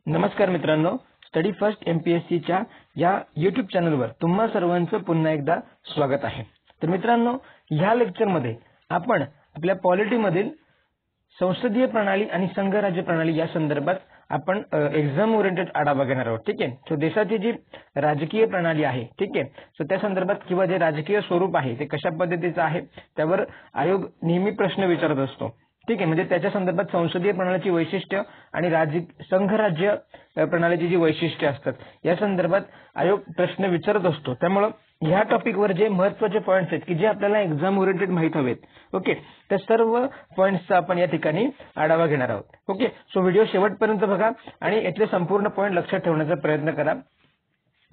नमस्कार मित्रांनो, study first एमपीएससीच्या या यूट्यूब चॅनलवर तुम्हा सर्वांचं पुन्हा एकदा स्वागत आहे। तर मित्रांनो, ह्या लेक्चरमध्ये आपण आपल्या पॉलिटीमधील संसदीय प्रणाली आणि संघ राज्य प्रणाली या संदर्भात आपण एक्झाम ओरिएंटेड आढावा घेणार आहोत। ठीक आहे। सो देशाची जी राजकीय प्रणाली आहे, ठीक आहे, सो त्या संदर्भात किंवा जे राजकीय स्वरूप आहे ते कशा पद्धतीचं आहे त्यावर आयोग नेहमी प्रश्न विचारत असतो। ठीक आहे, म्हणजे त्याच्या संदर्भात संसदीय प्रणालीची वैशिष्ट्य आणि संघ राज्य प्रणालीची जी वैशिष्ट्ये असतात या संदर्भात आयोग प्रश्न विचारत असतो। त्यामुळे ह्या टॉपिकवर जे महत्त्वाचे पॉइंट्स आहेत की जे आपल्याला एक्झाम ओरिएंटेड माहित हवेत, ओके, त्या सर्व पॉइंट्सचा आपण या ठिकाणी आढावा घेणार आहोत। ओके, सो व्हिडिओ शेवटपर्यंत बघा आणि यातले संपूर्ण पॉइंट लक्षात ठेवण्याचा प्रयत्न करा,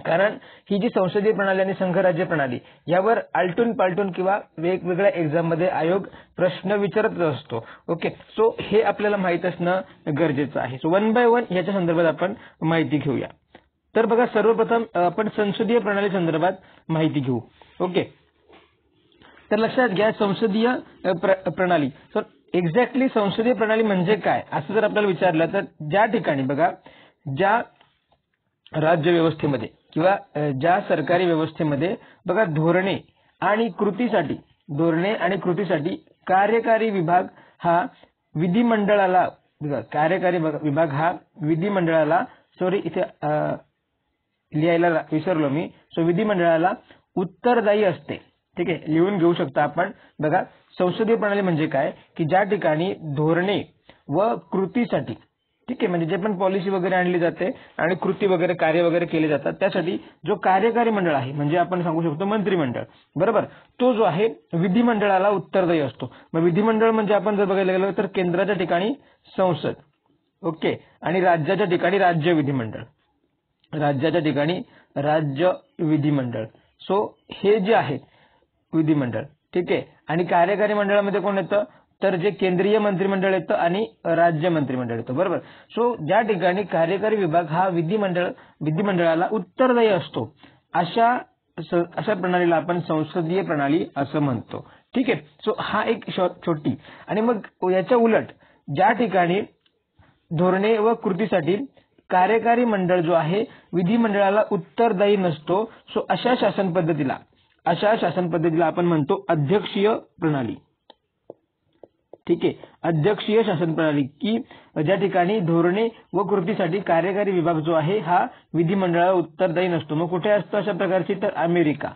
कारण ही जी संसदीय प्रणाली आणि संघ राज्य प्रणाली यावर आलटून पालटून किंवा वेगवेगळ्या एक्झाम मध्ये आयोग प्रश्न विचारत असतो। ओके, सो हे आपल्याला माहित असणं गरजेचं आहे। सो वन बाय वन याच्या संदर्भात आपण माहिती घेऊया। तर बघा, सर्वप्रथम आपण संसदीय प्रणाली संदर्भात माहिती घेऊ। ओके, तर लक्षात घ्या संसदीय प्रणाली। सो एक्झॅक्टली संसदीय प्रणाली म्हणजे काय असं जर आपल्याला विचारलं तर ज्या ठिकाणी बघा, ज्या राज्य व्यवस्थेमध्ये किंवा ज्या सरकारी व्यवस्थेमध्ये बघा धोरणे आणि कृतीसाठी कार्यकारी विभाग हा विधिमंडळाला इथे लिहायला विसरलो मी। सो विधिमंडळाला उत्तरदायी असते। ठीक आहे, लिहून घेऊ शकता आपण। बघा, संसदीय प्रणाली म्हणजे काय की ज्या ठिकाणी धोरणे व कृतीसाठी, ठीक आहे, म्हणजे जे पण पॉलिसी वगैरे आणली जाते आणि कृती वगैरे कार्य वगैरे केले जातात त्यासाठी जो कार्यकारी मंडळ आहे म्हणजे आपण सांगू शकतो मंत्रिमंडळ, बरोबर, तो जो आहे विधिमंडळाला उत्तरदायी असतो। मग विधिमंडळ म्हणजे आपण जर बघायला गेलो तर केंद्राच्या ठिकाणी संसद, ओके, आणि राज्याच्या ठिकाणी राज्य विधिमंडळ। सो हे जे आहे विधिमंडळ, ठीक आहे, आणि कार्यकारी मंडळामध्ये कोण येतं तर जे केंद्रीय मंत्रिमंडळ येतं आणि राज्य मंत्रिमंडळ येतं, बरोबर। सो ज्या ठिकाणी कार्यकारी विभाग हा विधिमंडळाला उत्तरदायी असतो अशा प्रणालीला आपण संसदीय प्रणाली असं म्हणतो। ठीक आहे, सो हा एक छोटी आणि मग याच्या उलट ज्या ठिकाणी धोरणे व कृतीसाठी कार्यकारी मंडळ जो आहे विधिमंडळाला उत्तरदायी नसतो, सो अशा शासन पद्धतीला आपण म्हणतो अध्यक्षीय प्रणाली। ठीक आहे, अध्यक्षीय शासन प्रणाली की ज्या ठिकाणी धोरणे व कृतीसाठी कार्यकारी विभाग जो आहे हा विधिमंडळाला उत्तरदायी नसतो। मग कुठे असतो अशा प्रकारची तर अमेरिका।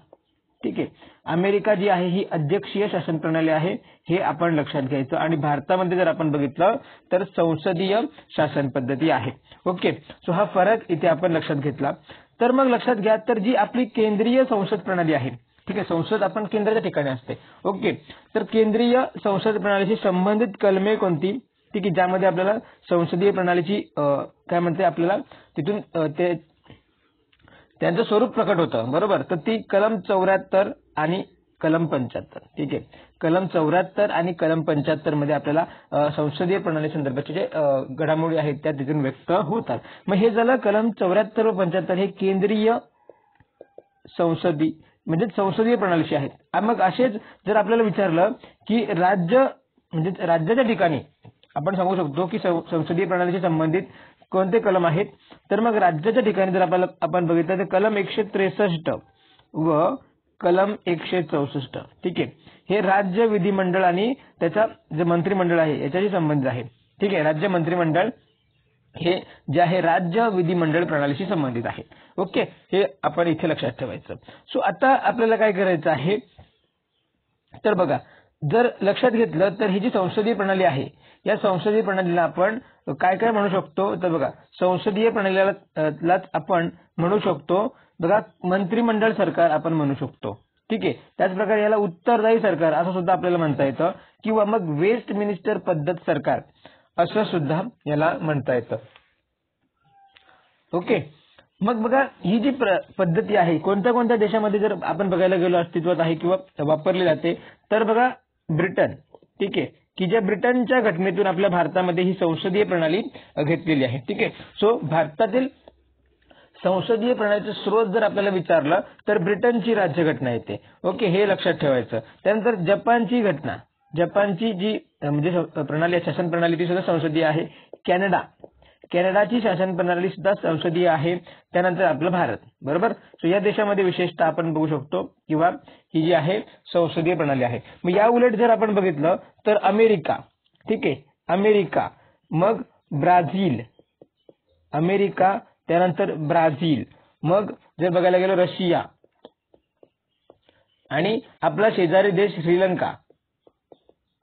ठीक आहे, अमेरिका जी आहे ही अध्यक्षीय शासन प्रणाली आहे, हे आपण लक्षात घ्यायचं। आणि भारतामध्ये जर आपण बघितलं तर संसदीय शासन पद्धती आहे। ओके, सो हा फरक इथे आपण लक्षात घेतला। तर मग लक्षात घ्या, तर जी आपली केंद्रीय संसद प्रणाली आहे, ठीक आहे, संसद आपण केंद्राच्या ठिकाणी असते। ओके, तर केंद्रीय संसद प्रणालीशी संबंधित कलमे कोणती, ठीक आहे, ज्यामध्ये आपल्याला संसदीय प्रणालीची काय म्हणते आपल्याला तिथून त्यांचं स्वरूप प्रकट होतं, बरोबर। तर ती कलम 74 आणि कलम 75, ठीक आहे, कलम 74 आणि कलम 75 मध्ये आपल्याला संसदीय प्रणाली संदर्भाचे जे घडामोडी आहेत त्या तिथून व्यक्त होतात। मग हे झालं कलम 74 व 75 हे केंद्रीय संसदीय प्रणालीशी आहेत। मग असेच जर आपल्याला विचारलं की राज्याच्या ठिकाणी आपण सांगू शकतो की संसदीय प्रणालीशी संबंधित कोणते कलम आहेत, तर मग राज्याच्या ठिकाणी जर आपण बघितलं तर कलम 163 व कलम 164, ठीक आहे, हे राज्य विधिमंडळ आणि त्याचा जे मंत्रिमंडळ आहे याच्याशी संबंधित आहे। ठीक आहे, राज्य मंत्रिमंडळ हे जे आहे राज्य विधिमंडळ प्रणालीशी संबंधित आहे। ओके, हे आपण इथे लक्षात ठेवायचं। सो आता आपल्याला काय करायचं आहे तर बघा, जर लक्षात घेतलं तर ही जी संसदीय प्रणाली आहे या संसदीय प्रणालीला आपण काय काय म्हणू शकतो तर बघा, संसदीय प्रणालीलाच आपण म्हणू शकतो बघा मंत्रिमंडळ सरकार आपण म्हणू शकतो। ठीक आहे, त्याचप्रकारे याला उत्तरदायी सरकार असं सुद्धा आपल्याला म्हणता येतं किंवा मग वेस्ट मिनिस्टर पद्धत सरकार असं सुद्धा याला म्हणता येतं। ओके, मग बघा ही जी पद्धती आहे कोणत्या देशामध्ये जर आपण बघायला गेलो अस्तित्वात आहे किंवा वापरली जाते तर बघा ब्रिटन, ठीक आहे, की ज्या ब्रिटनच्या घटनेतून आपल्या भारतामध्ये ही संसदीय प्रणाली घेतलेली आहे। ठीक आहे, सो भारतातील संसदीय प्रणालीचा स्रोत जर आपल्याला विचारलं तर ब्रिटनची राज्यघटना येते। ओके, हे लक्षात ठेवायचं। त्यानंतर जपानची जी म्हणजे प्रणाली शासन प्रणाली ती सुद्धा संसदीय आहे। कॅनडाची शासन प्रणाली सुद्धा संसदीय आहे. त्यानंतर आपलं भारत, बरोबर. सो या देशामध्ये विशेषतः आपण बघू शकतो किंवा ही जी आहे संसदीय प्रणाली आहे. मग या उलट जर आपण बघितलं तर अमेरिका, ठीक आहे, अमेरिका, मग ब्राझील, अमेरिका, त्यानंतर ब्राझील, मग जर बघायला गेलो रशिया आणि आपला शेजारी देश श्रीलंका,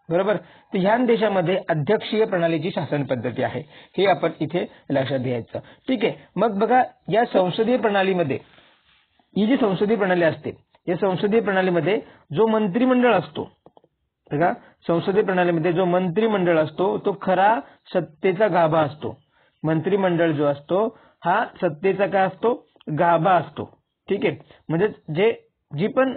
बरोबर. तर ह्या देशामध्ये अध्यक्षीय प्रणालीची शासन पद्धती आहे, हे आपण इथे लक्षात घ्यायचं. ठीक आहे. मग बघा या संसदीय प्रणालीमध्ये, ही जी संसदीय प्रणाली असते, या संसदीय प्रणालीमध्ये जो मंत्रिमंडळ असतो, बघा संसदीय प्रणालीमध्ये जो मंत्रिमंडळ असतो तो खरा सत्तेचा गाभा असतो. मंत्रिमंडळ जो असतो हा सत्तेचा काय असतो, गाभा असतो. ठीक आहे. म्हणजे जी पण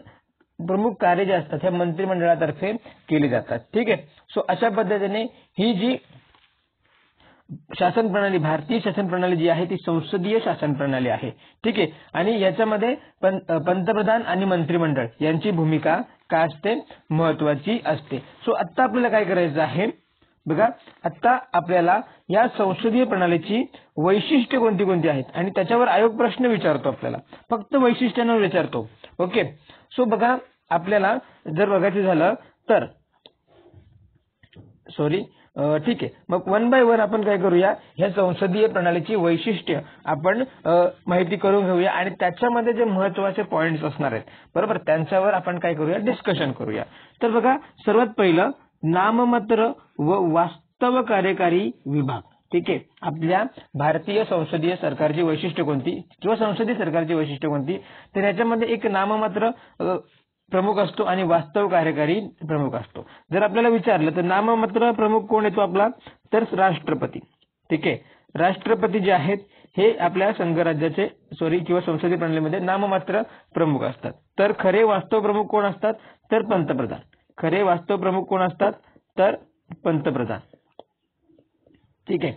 प्रमुख कार्य जे असतात हे मंत्रिमंडळातर्फे केली जातात. ठीक आहे. सो अशा पद्धतीने ही जी शासन प्रणाली, भारतीय शासन प्रणाली जी आहे ती संसदीय शासन प्रणाली आहे. ठीक आहे. आणि याच्यामध्ये पंतप्रधान आणि मंत्रिमंडळ यांची भूमिका काय असते, महत्वाची असते. सो आता आपल्याला काय करायचं आहे, बघा आता आपल्याला या संसदीय प्रणालीची वैशिष्ट्ये कोणती कोणती आहेत आणि त्याच्यावर आयोग प्रश्न विचारतो, आपल्याला फक्त वैशिष्ट्यांवर विचारतो. ओके. सो बघा आपल्याला जर बघायचं झालं तर ठीक आहे. मग वन बाय वन आपण काय करूया, ह्या संसदीय प्रणालीची वैशिष्ट्य आपण माहिती करून घेऊया आणि त्याच्यामध्ये जे महत्वाचे पॉइंट्स असणार आहेत, बरोबर, त्यांच्यावर आपण काय करूया, डिस्कशन करूया. तर बघा सर्वात पहिलं नाममात्र व वास्तव कार्यकारी विभाग. ठीक आहे. आपल्या भारतीय संसदीय सरकारची वैशिष्ट्य कोणती किंवा संसदीय सरकारची वैशिष्ट्य कोणती, तर याच्यामध्ये एक नाममात्र प्रमुख असतो आणि वास्तव कार्यकारी प्रमुख असतो. जर आपल्याला विचारलं तर नाममात्र प्रमुख कोण येतो आपला, तर राष्ट्रपती. ठीक आहे. राष्ट्रपती जे आहेत हे आपल्या संघराज्याचे किंवा संसदीय प्रणालीमध्ये नाममात्र प्रमुख असतात. तर खरे वास्तव प्रमुख कोण असतात, तर पंतप्रधान. खरे वास्तव प्रमुख कोण असतात, तर पंतप्रधान. ठीक आहे.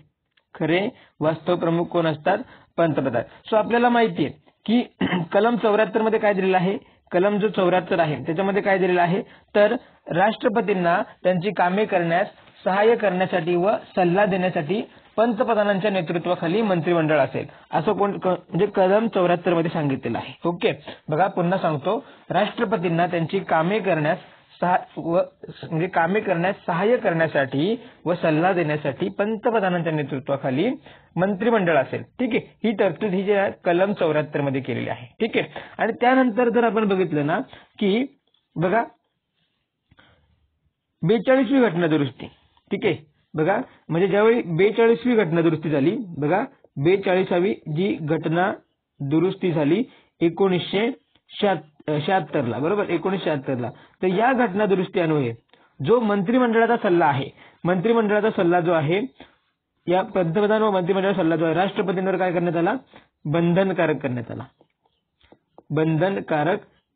खरे वास्तव प्रमुख कोण असतात, पंतप्रधान. सो आपल्याला माहिती आहे की कलम 74 मध्ये काय दिलेलं आहे, कलम जो 74 आहे त्याच्यामध्ये काय दिलेलं आहे, तर राष्ट्रपतींना त्यांची कामे करण्यास सहाय्य करण्यासाठी व सल्ला देण्यासाठी पंतप्रधानांच्या नेतृत्वाखाली मंत्रिमंडळ असेल, असं म्हणजे कलम 74 मध्ये सांगितलेलं आहे. ओके. बघा पुन्हा सांगतो, राष्ट्रपतींना त्यांची कामे करण्यास सहाय्य करण्यासाठी व सल्ला देण्यासाठी पंतप्रधानांच्या नेतृत्वाखाली मंत्रिमंडळ असेल. ठीक आहे. ही तरतूद ही जी आहे कलम 74 मध्ये केलेली आहे. ठीक आहे. आणि त्यानंतर जर आपण बघितलं ना की बघा 42वी घटना दुरुस्ती. ठीक आहे. बघा म्हणजे ज्यावेळी 42वी घटना दुरुस्ती झाली, बघा 42वी जी घटना दुरुस्ती झाली 1976 ला, बरोबर, 1976 ला. तर या घटना दुरुस्ती अन्वये जो मंत्रिमंडळाचा सल्ला आहे, मंत्रिमंडळाचा सल्ला जो आहे, या पंतप्रधान व मंत्रिमंडळाचा सल्ला जो आहे राष्ट्रपतींवर काय करण्यात आला, बंधनकारक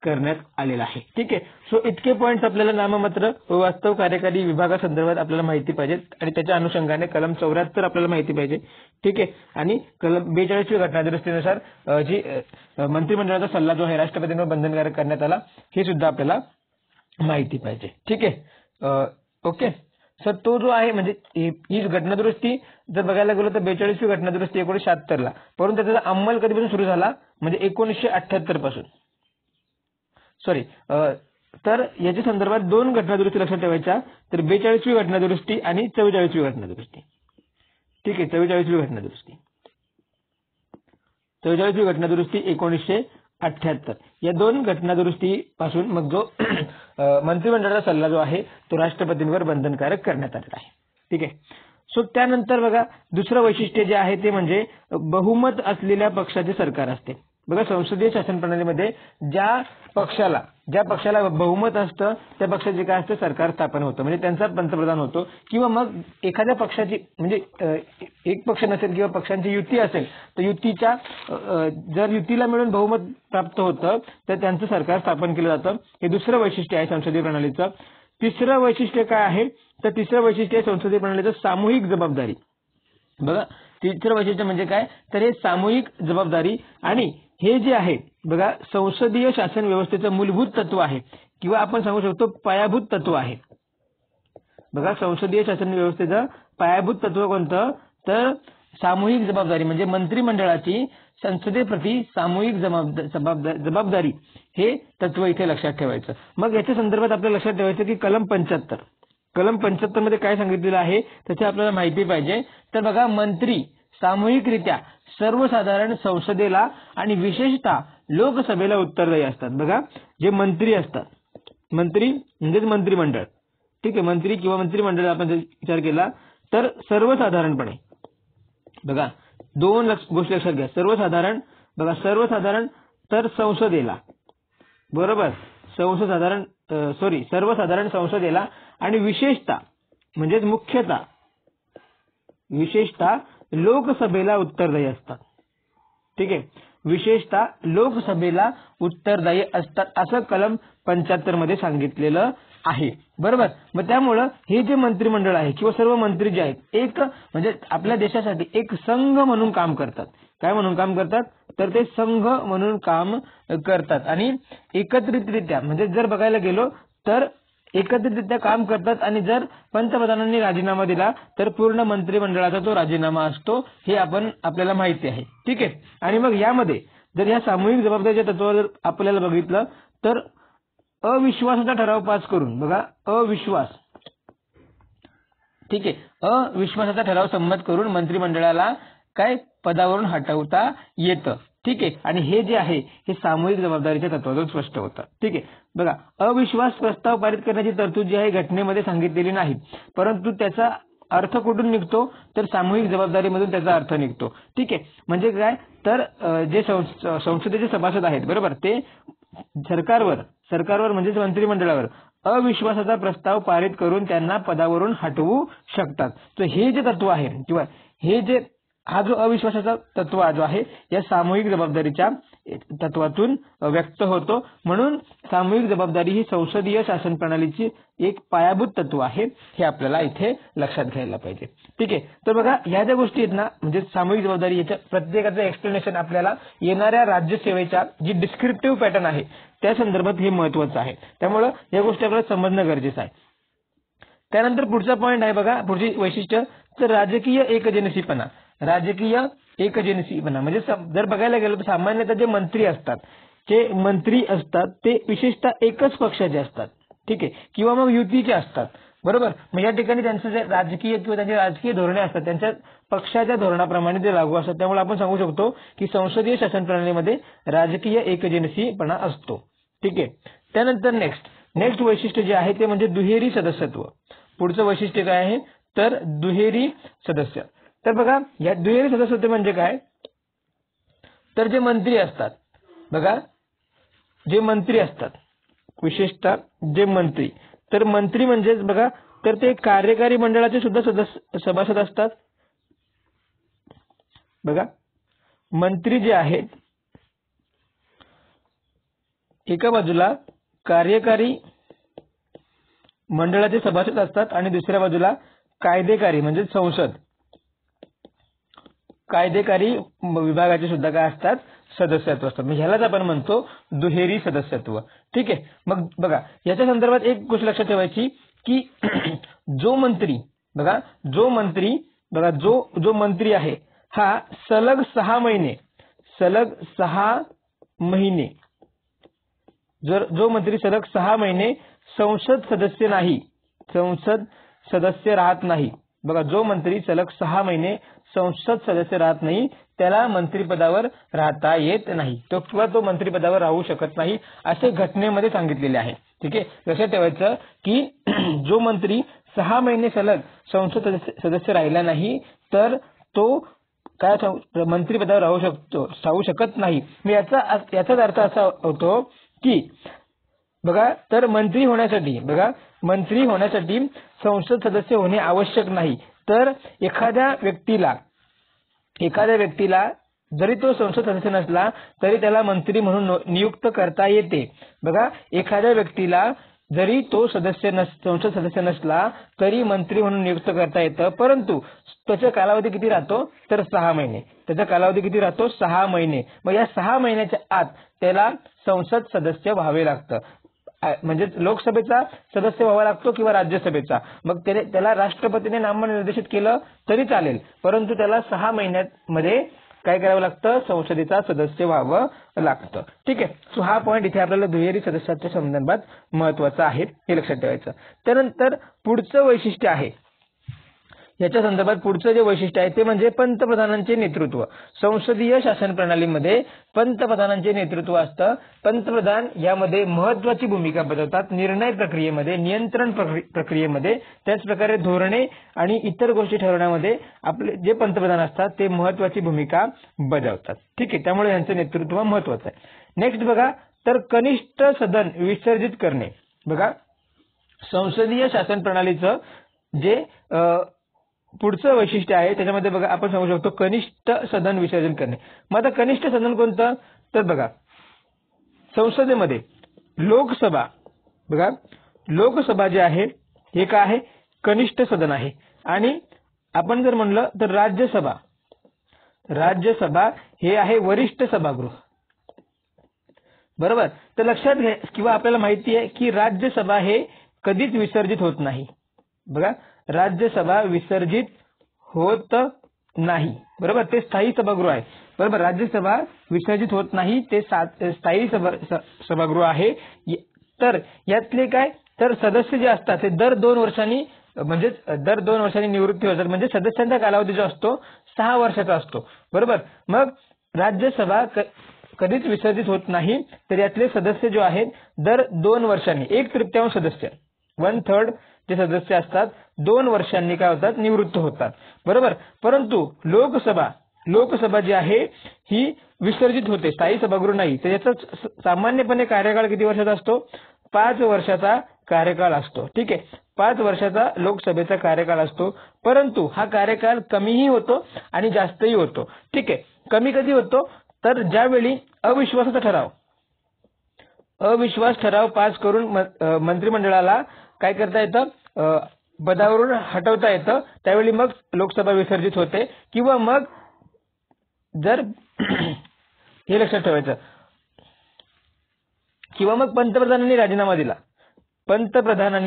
करण्यात आलेला आहे. ठीक आहे. सो इतके पॉइंट्स आपल्याला नाममात्र व वास्तव कार्यकारी विभागासंदर्भात आपल्याला माहिती पाहिजेत आणि त्याच्या अनुषंगाने कलम 74 आपल्याला माहिती पाहिजे. ठीक आहे. आणि कलम 42वी घटना दुरुस्तीनुसार जी मंत्रिमंडळाचा सल्ला जो आहे राष्ट्रपतींवर बंधनकारक करण्यात आला, हे सुद्धा आपल्याला माहिती पाहिजे. ठीक आहे. ओके. सर तो जो आहे म्हणजे ही घटना दुरुस्ती जर बघायला गेलो तर 42वी घटना दुरुस्ती 1976 ला, परंतु त्याचा अंमल कधीपासून सुरू झाला, म्हणजे 1978 पासून. तर याच्या संदर्भात दोन घटना दुरुस्ती लक्षात ठेवायच्या, तर 42वी घटना दुरुस्ती आणि 44वी घटना दुरुस्ती. ठीक आहे. 44वी घटना दुरुस्ती 1978 या दोन घटना दुरुस्ती पासून मग जो मंत्रिमंडळाचा सल्ला जो आहे तो राष्ट्रपतींवर बंधनकारक करण्यात आलेला आहे. ठीक आहे. सो त्यानंतर बघा दुसरं वैशिष्ट्य जे आहे ते म्हणजे बहुमत असलेल्या पक्षाचे सरकार असते. बघा संसदीय शासन प्रणालीमध्ये ज्या पक्षाला बहुमत असतं त्या पक्षाचे काय असतं, सरकार स्थापन होतं, म्हणजे त्यांचा पंतप्रधान होतो. किंवा मग एखाद्या पक्षाची म्हणजे एक पक्ष नसेल किंवा पक्षांची युती असेल तर युतीच्या जर युतीला मिळून बहुमत प्राप्त होतं तर त्यांचं सरकार स्थापन केलं जातं. हे दुसरं वैशिष्ट्य आहे संसदीय प्रणालीचं. तिसरं वैशिष्ट्य काय आहे, तर तिसरं वैशिष्ट्य आहे संसदीय प्रणालीचं सामूहिक जबाबदारी. बघा तिसरं वैशिष्ट्य म्हणजे काय, तर हे सामूहिक जबाबदारी आणि हे जे आहे बघा संसदीय शासन व्यवस्थेचं मूलभूत तत्व आहे किंवा आपण सांगू शकतो पायाभूत तत्व आहे. बघा संसदीय शासन व्यवस्थेचं पायाभूत तत्व कोणतं, तर सामूहिक जबाबदारी म्हणजे मंत्रिमंडळाची संसदेप्रती सामूहिक जबाबदारी हे तत्व इथे लक्षात ठेवायचं। मग याच्या संदर्भात आपल्याला लक्षात ठेवायचं की कलम 75 मध्ये काय सांगितलेलं आहे त्याची आपल्याला माहिती पाहिजे। तर बघा, मंत्री सामूहिकरित्या सर्वसाधारण संसदेला आणि विशेषतः लोकसभेला उत्तरदायी असतात। बघा, जे मंत्री असतात, मंत्री म्हणजेच मंत्रिमंडळ, ठीक आहे, मंत्री किंवा मंत्रिमंडळ आपण विचार केला तर सर्वसाधारणपणे बघा दोन गोष्टी लक्षात घ्या। सर्वसाधारण, बघा सर्वसाधारण तर संसदेला, बरोबर, सर्वसाधारण संसदेला आणि विशेषतः म्हणजेच विशेषतः लोकसभेला उत्तरदायी असतात। ठीक आहे, विशेषतः लोकसभेला उत्तरदायी असतात असं कलम 75 मध्ये सांगितलेलं आहे, बरोबर। मग त्यामुळं हे जे मंत्रिमंडळ आहे किंवा सर्व मंत्री जे आहेत, एक म्हणजे आपल्या देशासाठी एक संघ म्हणून काम करतात। काय म्हणून काम करतात? तर ते संघ म्हणून काम करतात आणि एकत्रितरित्या म्हणजे जर बघायला गेलो तर एकत्रितरित्या काम करतात आणि जर पंतप्रधानांनी राजीनामा दिला तर पूर्ण मंत्रिमंडळाचा तो राजीनामा असतो, हे आपल्याला माहिती आहे। ठीक आहे, आणि मग यामध्ये जर या सामूहिक जबाबदारीच्या तत्वावर आपल्याला बघितलं तर अविश्वासाचा ठराव पास करून, बघा अविश्वास, ठीक आहे, अविश्वासाचा ठराव संमत करून मंत्रिमंडळाला काय पदावरून हटवता येतं। ठीक आहे, आणि हे जे आहे हे सामूहिक जबाबदारीच्या तत्वावरून स्पष्ट होतं। ठीक आहे, बघा अविश्वास प्रस्ताव पारित करण्याची तरतूद जी आहे घटनेमध्ये सांगितलेली नाही, परंतु त्याचा अर्थ कुठून निघतो तर सामूहिक जबाबदारीमधून त्याचा अर्थ निघतो। ठीक आहे, म्हणजे काय तर जे संसदेचे सभासद आहेत, बरोबर, ते सरकारवर म्हणजेच मंत्रिमंडळावर अविश्वासाचा प्रस्ताव पारित करून त्यांना पदावरून हटवू शकतात। तर हे जे तत्व आहे किंवा हे जे हा जो अविश्वासाचा तत्व जो आहे या सामूहिक जबाबदारीच्या तत्वातून व्यक्त होतो, म्हणून सामूहिक जबाबदारी ही संसदीय शासन प्रणालीची एक पायाभूत तत्व आहे, हे आपल्याला इथे लक्षात घ्यायला पाहिजे। ठीक आहे, तर बघा ह्या ज्या गोष्टी आहेत ना, म्हणजे सामूहिक जबाबदारी याच्या प्रत्येकाचं एक्सप्लेनेशन आपल्याला येणाऱ्या राज्यसेवेच्या जी डिस्क्रिप्टिव्ह पॅटर्न आहे त्या संदर्भात हे महत्त्वाचं आहे, त्यामुळे या गोष्टी आपल्याला समजणं गरजेचं आहे। त्यानंतर पुढचा पॉईंट आहे बघा, पुढची वैशिष्ट्य तर राजकीय एकजनसीपणा म्हणजे जर बघायला गेलो तर सामान्यतः जे मंत्री असतात ते विशेषतः एकच पक्षाचे असतात। ठीक आहे, किंवा मग युतीचे असतात, बरोबर। मग या ठिकाणी त्यांचं जे राजकीय किंवा त्यांचे राजकीय धोरणे असतात त्यांच्या पक्षाच्या धोरणाप्रमाणे ते लागू असतात, त्यामुळे आपण सांगू शकतो की संसदीय शासन प्रणालीमध्ये राजकीय एकजनसीपणा असतो। ठीक आहे, त्यानंतर नेक्स्ट वैशिष्ट्य जे आहे ते म्हणजे दुहेरी सदस्यत्व। पुढचं वैशिष्ट्य काय आहे तर दुहेरी सदस्य। तर बघा या दुहेरी सदस्यत्व म्हणजे काय तर जे मंत्री असतात, बघा जे मंत्री असतात, विशेषतः जे मंत्री, तर मंत्री म्हणजेच बघा तर ते कार्यकारी मंडळाचे सुद्धा सभासद असतात। बघा मंत्री जे आहेत एका बाजूला कार्यकारी मंडळाचे सभासद असतात आणि दुसऱ्या बाजूला कायदेकारी म्हणजे कायदेकारी विभागाचे सुद्धा काय असतात सदस्यत्व असतात। म्हणजे ह्यालाच आपण म्हणतो दुहेरी सदस्यत्व। ठीक आहे, मग बघा याच्या संदर्भात एक गोष्ट लक्षात ठेवायची की जो मंत्री आहे हा सलग 6 महिने जो मंत्री सलग 6 महिने संसद सदस्य राहत नाही, बघा जो मंत्री सलग 6 महिने संसद सदस्य राहत नाही त्याला मंत्रिपदावर राहता येत नाही, तो मंत्रिपदावर राहू शकत नाही असे घटनेमध्ये सांगितलेले आहे। ठीक आहे, लक्षात ठेवायचं की जो मंत्री 6 महिने सलग संसद सदस्य राहिला नाही तर तो काय मंत्रिपदावर राहू शकत नाही। याचाच अर्थ असा होतो की बघा तर मंत्री होण्यासाठी संसद सदस्य होणे आवश्यक नाही, तर एखाद्या व्यक्तीला जरी तो संसद सदस्य नसला तरी त्याला मंत्री म्हणून नियुक्त करता येते। बघा एखाद्या व्यक्तीला जरी तो संसद सदस्य नसला तरी मंत्री म्हणून नियुक्त करता येतं, परंतु त्याचा कालावधी किती राहतो तर 6 महिने। त्याचा कालावधी किती राहतो 6 महिने। मग या 6 महिन्याच्या आत त्याला संसद सदस्य व्हावे लागतं। म्हणजे लोकसभेचा सदस्य व्हावा लागतो किंवा राज्यसभेचा, मग त्याला राष्ट्रपतीने नामनिर्देशित केलं तरी चालेल, परंतु त्याला 6 महिन्यांमध्ये काय करावं लागतं, संसदेचा सदस्य व्हावं लागतं. ठीक आहे. सो हा पॉईंट इथे आपल्याला दुहेरी सदस्याच्या संदर्भात महत्वाचा आहे, हे लक्षात ठेवायचं. त्यानंतर पुढचं वैशिष्ट्य आहे, याच्या संदर्भात पुढचं जे वैशिष्ट्य आहे ते म्हणजे पंतप्रधानांचे नेतृत्व. संसदीय शासन प्रणालीमध्ये पंतप्रधानांचे नेतृत्व असतं. पंतप्रधान यामध्ये महत्वाची भूमिका बजावतात, निर्णय प्रक्रियेमध्ये, नियंत्रण प्रक्रियेमध्ये, त्याचप्रकारे धोरणे आणि इतर गोष्टी ठरवण्यामध्ये आपले जे पंतप्रधान असतात ते महत्वाची भूमिका बजावतात. ठीक आहे. त्यामुळे यांचं नेतृत्व महत्वाचं आहे. नेक्स्ट बघा, तर कनिष्ठ सदन विसर्जित करणे. बघा, संसदीय शासन प्रणालीचं जे पुढचं वैशिष्ट्य आहे त्याच्यामध्ये बघा आपण सांगू शकतो कनिष्ठ सदन विसर्जन करणे. मग आता कनिष्ठ सदन कोणतं, तर बघा संसदेमध्ये लोकसभा, बघा लोकसभा जे आहे हे काय आहे, कनिष्ठ सदन आहे. आणि आपण जर म्हणलं तर राज्यसभा हे आहे वरिष्ठ सभागृह. बरोबर. तर लक्षात घ्या किंवा आपल्याला माहिती आहे की राज्यसभा हे कधीच विसर्जित होत नाही. बघा, राज्यसभा विसर्जित होत नाही. बरोबर. ते स्थायी सभागृह आहे. बरोबर. राज्यसभा विसर्जित होत नाही, ते स्थायी सभागृह आहे. तर यातले काय, तर सदस्य जे असतात ते दर 2 वर्षांनी निवृत्ती होतात. म्हणजे सदस्यांचा कालावधी जो असतो 6 वर्षाचा असतो. बरोबर. मग राज्यसभा कधीच विसर्जित होत नाही, तर यातले सदस्य जो आहेत दर 2 वर्षांनी 1/3 सदस्य 1/3 जे सदस्य असतात 2 वर्षांनी काय होतात, निवृत्त होतात. बरोबर. परंतु लोकसभा जी आहे ही विसर्जित होते, स्थायी सभागृह नाही. तर याचा सामान्यपणे कार्यकाळ किती वर्षाचा असतो, 5 वर्षाचा कार्यकाळ असतो. ठीक आहे. 5 वर्षाचा लोकसभेचा कार्यकाळ असतो. परंतु हा कार्यकाळ कमीही होतो आणि जास्तही होतो. ठीक आहे. कमी कधी होतो, तर ज्यावेळी अविश्वास ठराव पास करून मंत्रिमंडळाला काय करता येतं, पदावरून हटवता येतं, त्यावेळी मग लोकसभा विसर्जित होते. किंवा मग जर हे लक्षात ठेवायचं, किंवा मग पंतप्रधानांनी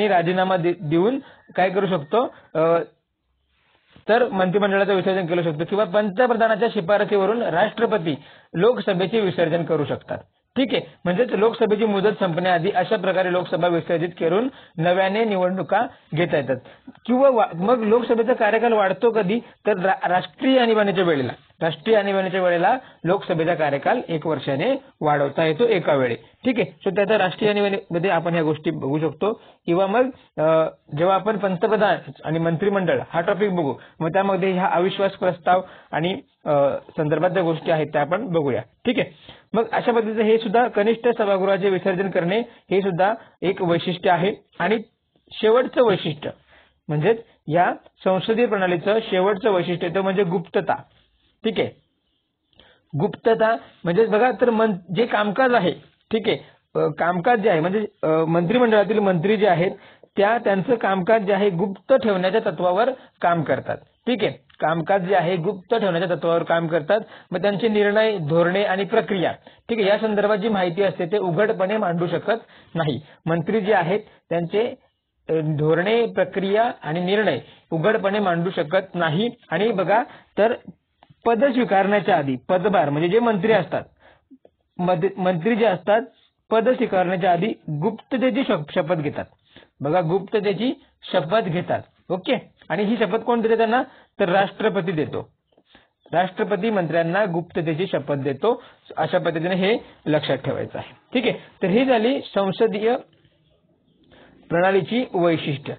राजीनामा देऊन काय करू शकतो, तर मंत्रिमंडळाचं विसर्जन केलं शकतो. किंवा पंतप्रधानाच्या शिफारसीवरून राष्ट्रपती लोकसभेचे विसर्जन करू शकतात. ठीक आहे. म्हणजेच लोकसभेची मुदत संपण्याआधी अशा प्रकारे लोकसभा विसर्जित करून नव्याने निवडणुका घेता येतात. किंवा मग लोकसभेचा कार्यकाल वाढतो कधी, तर राष्ट्रीय आणीबाणीच्या वेळेला लोकसभेचा कार्यकाल 1 वर्षाने वाढवता येतो एका वेळी. ठीक आहे. सो त्याच्या राष्ट्रीय आणीबाणीमध्ये आपण ह्या गोष्टी बघू शकतो. किंवा मग जेव्हा आपण पंतप्रधान आणि मंत्रिमंडळ हा टॉपिक बघू, मग त्यामध्ये ह्या अविश्वास प्रस्ताव आणि संदर्भात ज्या गोष्टी आहेत त्या आपण बघूया. ठीक आहे. मग अशा पद्धतीचं हे सुद्धा कनिष्ठ सभागृहाचे विसर्जन करणे हे सुद्धा एक वैशिष्ट्य आहे. आणि शेवटचं वैशिष्ट्य म्हणजे या संसदीय प्रणालीचं शेवटचं वैशिष्ट्य ते म्हणजे गुप्तता. ठीक आहे. गुप्तता म्हणजे बघा, तर जे कामकाज आहे, ठीक आहे, कामकाज जे आहे म्हणजे मंत्रिमंडळातील मंत्री जे आहेत त्यांचं कामकाज जे आहे गुप्त ठेवण्याच्या तत्वावर काम करतात. ठीक आहे. कामकाज जे आहे गुप्त ठेवण्याच्या तत्वावर काम करतात. मग त्यांचे निर्णय, धोरणे आणि प्रक्रिया, ठीक आहे, या संदर्भात जी माहिती असते ते उघडपणे मांडू शकत नाही. मंत्री जे आहेत त्यांचे धोरणे, प्रक्रिया आणि निर्णय उघडपणे मांडू शकत नाही. आणि बघा, तर पद स्वीकारण्याच्या आधी पदभार म्हणजे जे मंत्री जे असतात पद स्वीकारण्याच्या आधी गुप्ततेची शपथ घेतात. बघा, गुप्ततेची शपथ घेतात. ओके. आणि ही शपथ कोण देते त्यांना, तर राष्ट्रपती देतो. राष्ट्रपती मंत्र्यांना गुप्ततेची शपथ देतो. अशा पद्धतीने हे लक्षात ठेवायचं आहे. ठीक आहे. तर ही झाली संसदीय प्रणालीची वैशिष्ट्य.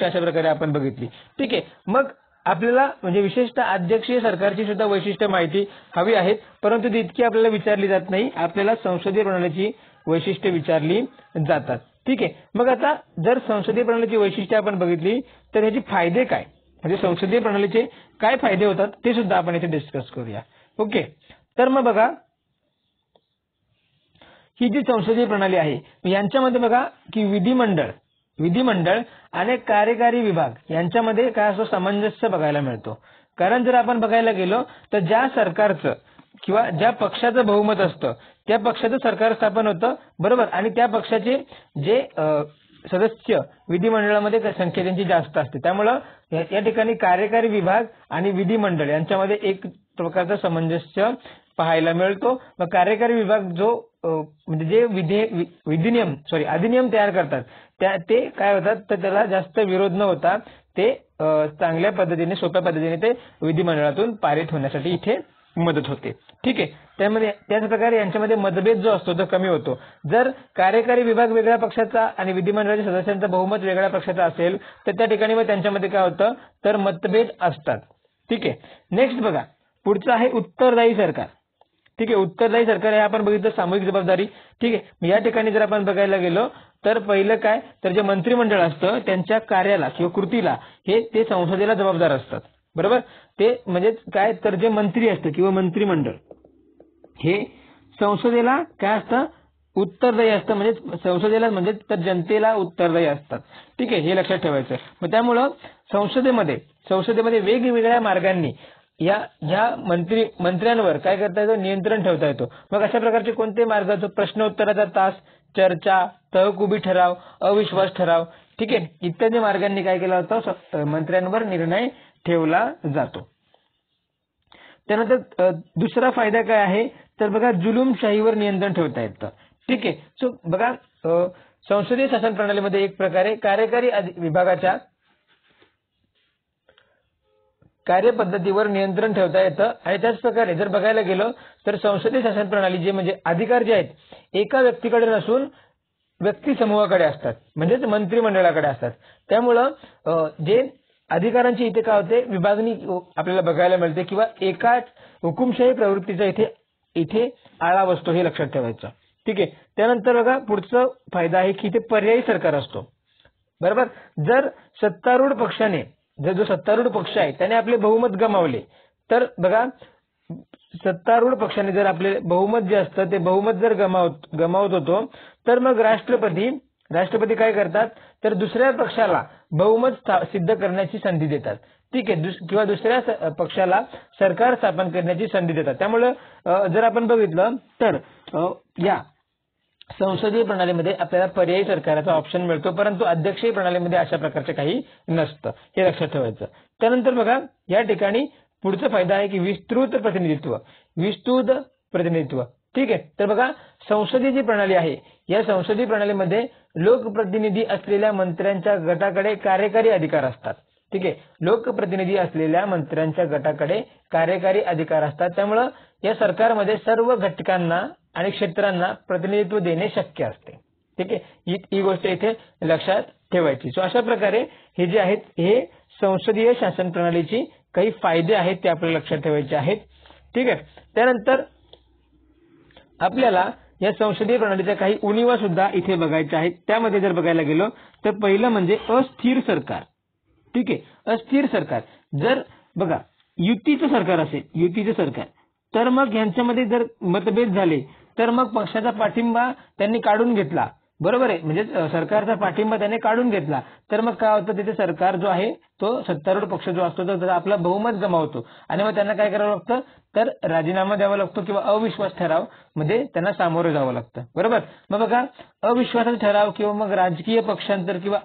अशा प्रकारे आपण बघितली. ठीक आहे. मग आपल्याला म्हणजे विशेषतः अध्यक्षीय सरकारची सुद्धा वैशिष्ट्य माहिती हवी आहेत, परंतु ती इतकी आपल्याला विचारली जात नाही. आपल्याला संसदीय प्रणालीची वैशिष्ट्ये विचारली जातात. ठीक आहे. मग आता जर संसदीय प्रणालीची वैशिष्ट्ये आपण बघितली तर ह्याचे फायदे काय, म्हणजे संसदीय प्रणालीचे काय फायदे होतात ते सुद्धा आपण इथे डिस्कस करूया. ओके. तर मग बघा, ही जी संसदीय प्रणाली आहे यांच्यामध्ये बघा की विधिमंडळ आणि कार्यकारी विभाग यांच्यामध्ये काय असं सामंजस्य बघायला मिळतो. कारण जर आपण बघायला गेलो तर ज्या सरकारचं किंवा ज्या पक्षाचं बहुमत असतं त्या पक्षाचं सरकार स्थापन होतं, बरोबर. आणि त्या पक्षाचे जे सदस्य विधिमंडळामध्ये संख्या त्यांची जास्त असते. त्यामुळं या ठिकाणी कार्यकारी विभाग आणि विधिमंडळ यांच्यामध्ये एक प्रकारचा सामंजस्य पाहायला मिळतो. मग कार्यकारी विभाग जो म्हणजे जे अधिनियम तयार करतात ते काय होतात, तर त्याला जास्त विरोध न होता ते चांगल्या पद्धतीने, सोप्या पद्धतीने ते विधिमंडळातून पारित होण्यासाठी इथे मदत होते. ठीक आहे. त्यामध्ये त्याच प्रकारे यांच्यामध्ये मतभेद जो असतो तो कमी होतो. जर कार्यकारी विभाग वेगळ्या पक्षाचा आणि विधिमंडळाच्या सदस्यांचा बहुमत वेगळ्या पक्षाचा असेल तर त्या ठिकाणी मग त्यांच्यामध्ये काय होतं, तर मतभेद असतात. ठीक आहे. नेक्स्ट बघा, पुढचं आहे उत्तरदायी सरकार. ठीक आहे. उत्तरदायी सरकार हे आपण बघितलं सामूहिक जबाबदारी. ठीक आहे. या ठिकाणी जर आपण बघायला गेलो तर पहिलं काय, तर जे मंत्रिमंडळ असतं त्यांच्या कार्याला किंवा कृतीला ते संसदेला जबाबदार असतात, बरोबर. ते म्हणजे काय, तर जे मंत्री असतं किंवा मंत्रिमंडळ हे संसदेला काय असतं, उत्तरदायी असतं. म्हणजे संसदेला म्हणजे तर जनतेला उत्तरदायी असतात. ठीक आहे. हे लक्षात ठेवायचं. मग त्यामुळं संसदेमध्ये वेगवेगळ्या मार्गांनी ह्या मंत्र्यांवर काय करता येतं, नियंत्रण ठेवता येतो. मग अशा प्रकारचे कोणते मार्ग, प्रश्नोत्तराचा तास, चर्चा, तहकुबी ठराव, अविश्वास ठराव, ठीक आहे, इत्यादी मार्गांनी काय केला जातो, मंत्र्यांवर निर्णय ठेवला जातो. त्यानंतर दुसरा फायदा काय आहे, तर बघा जुलूमशाहीवर नियंत्रण ठेवता येतं. ठीक आहे. सो बघा संसदीय शासन प्रणालीमध्ये एक प्रकारे कार्यकारी विभागाच्या कार्यपद्धतीवर नियंत्रण ठेवता येतं. आणि त्याच प्रकारे जर बघायला गेलो तर संसदीय शासन प्रणाली जे म्हणजे अधिकार जे आहेत एका व्यक्तीकडे नसून व्यक्ती समूहाकडे असतात, म्हणजेच मंत्रिमंडळाकडे असतात. त्यामुळं जे अधिकारांची इथे काय होते, विभागणी आपल्याला बघायला मिळते किंवा एकाच हुकुमशाही प्रवृत्तीचा इथे आळा बसतो, हे लक्षात ठेवायचं. ठीक आहे. त्यानंतर बघा पुढचा फायदा आहे की इथे पर्यायी सरकार असतो, बरोबर. जर जो सत्तारूढ पक्ष आहे त्याने आपले बहुमत गमावले तर बघा सत्तारूढ पक्षाने जर आपले बहुमत जे असतं ते बहुमत जर गमावत होतो तर मग राष्ट्रपती काय करतात, तर दुसऱ्या पक्षाला बहुमत सिद्ध करण्याची संधी देतात. ठीक आहे. किंवा दुसऱ्या पक्षाला सरकार स्थापन करण्याची संधी देतात. त्यामुळे जर आपण बघितलं तर या संसदीय प्रणालीमध्ये आपल्याला पर्यायी सरकाराचा ऑप्शन मिळतो, परंतु अध्यक्षीय प्रणालीमध्ये अशा प्रकारचे काही नसतं, हे लक्षात ठेवायचं. त्यानंतर बघा या ठिकाणी पुढचा फायदा आहे की विस्तृत प्रतिनिधित्व. ठीक आहे. तर बघा संसदीय जी प्रणाली आहे या संसदीय प्रणालीमध्ये लोकप्रतिनिधी असलेल्या मंत्र्यांच्या गटाकडे कार्यकारी अधिकार असतात. ठीक आहे. लोकप्रतिनिधी असलेल्या मंत्र्यांच्या गटाकडे कार्यकारी अधिकार असतात. त्यामुळं या सरकारमध्ये सर्व घटकांना आणि क्षेत्रांना प्रतिनिधित्व देणे शक्य असते. ठीक आहे. ही गोष्ट इथे लक्षात ठेवायची. सो अशा प्रकारे हे जे आहेत हे संसदीय शासन प्रणालीची काही फायदे आहेत ते आपल्याला लक्षात ठेवायचे आहेत. ठीक आहे. त्यानंतर आपल्याला या संसदीय प्रणालीच्या काही उणिवा सुद्धा इथे बघायच्या आहेत. त्यामध्ये जर बघायला गेलो तर पहिलं म्हणजे अस्थिर सरकार. ठीक आहे. अस्थिर सरकार जर बघा युतीचं सरकार तर मग यांच्यामध्ये जर मतभेद झाले तर मग पक्षाचा पाठिंबा त्यांनी काढून घेतला, बरोबर आहे, म्हणजे सरकारचा पाठिंबा त्याने काढून घेतला तर मग काय होतं, तिथे सरकार जो आहे तो सत्तारूढ पक्ष जो असतो तो आपला बहुमत गमावतो आणि मग त्यांना काय करावं लागतं, तर राजीनामा द्यावा लागतो किंवा अविश्वास ठराव मध्ये त्यांना सामोरं जावं लागतं, बरोबर. मग बघा अविश्वासाचा ठराव किंवा मग राजकीय पक्षांतर किंवा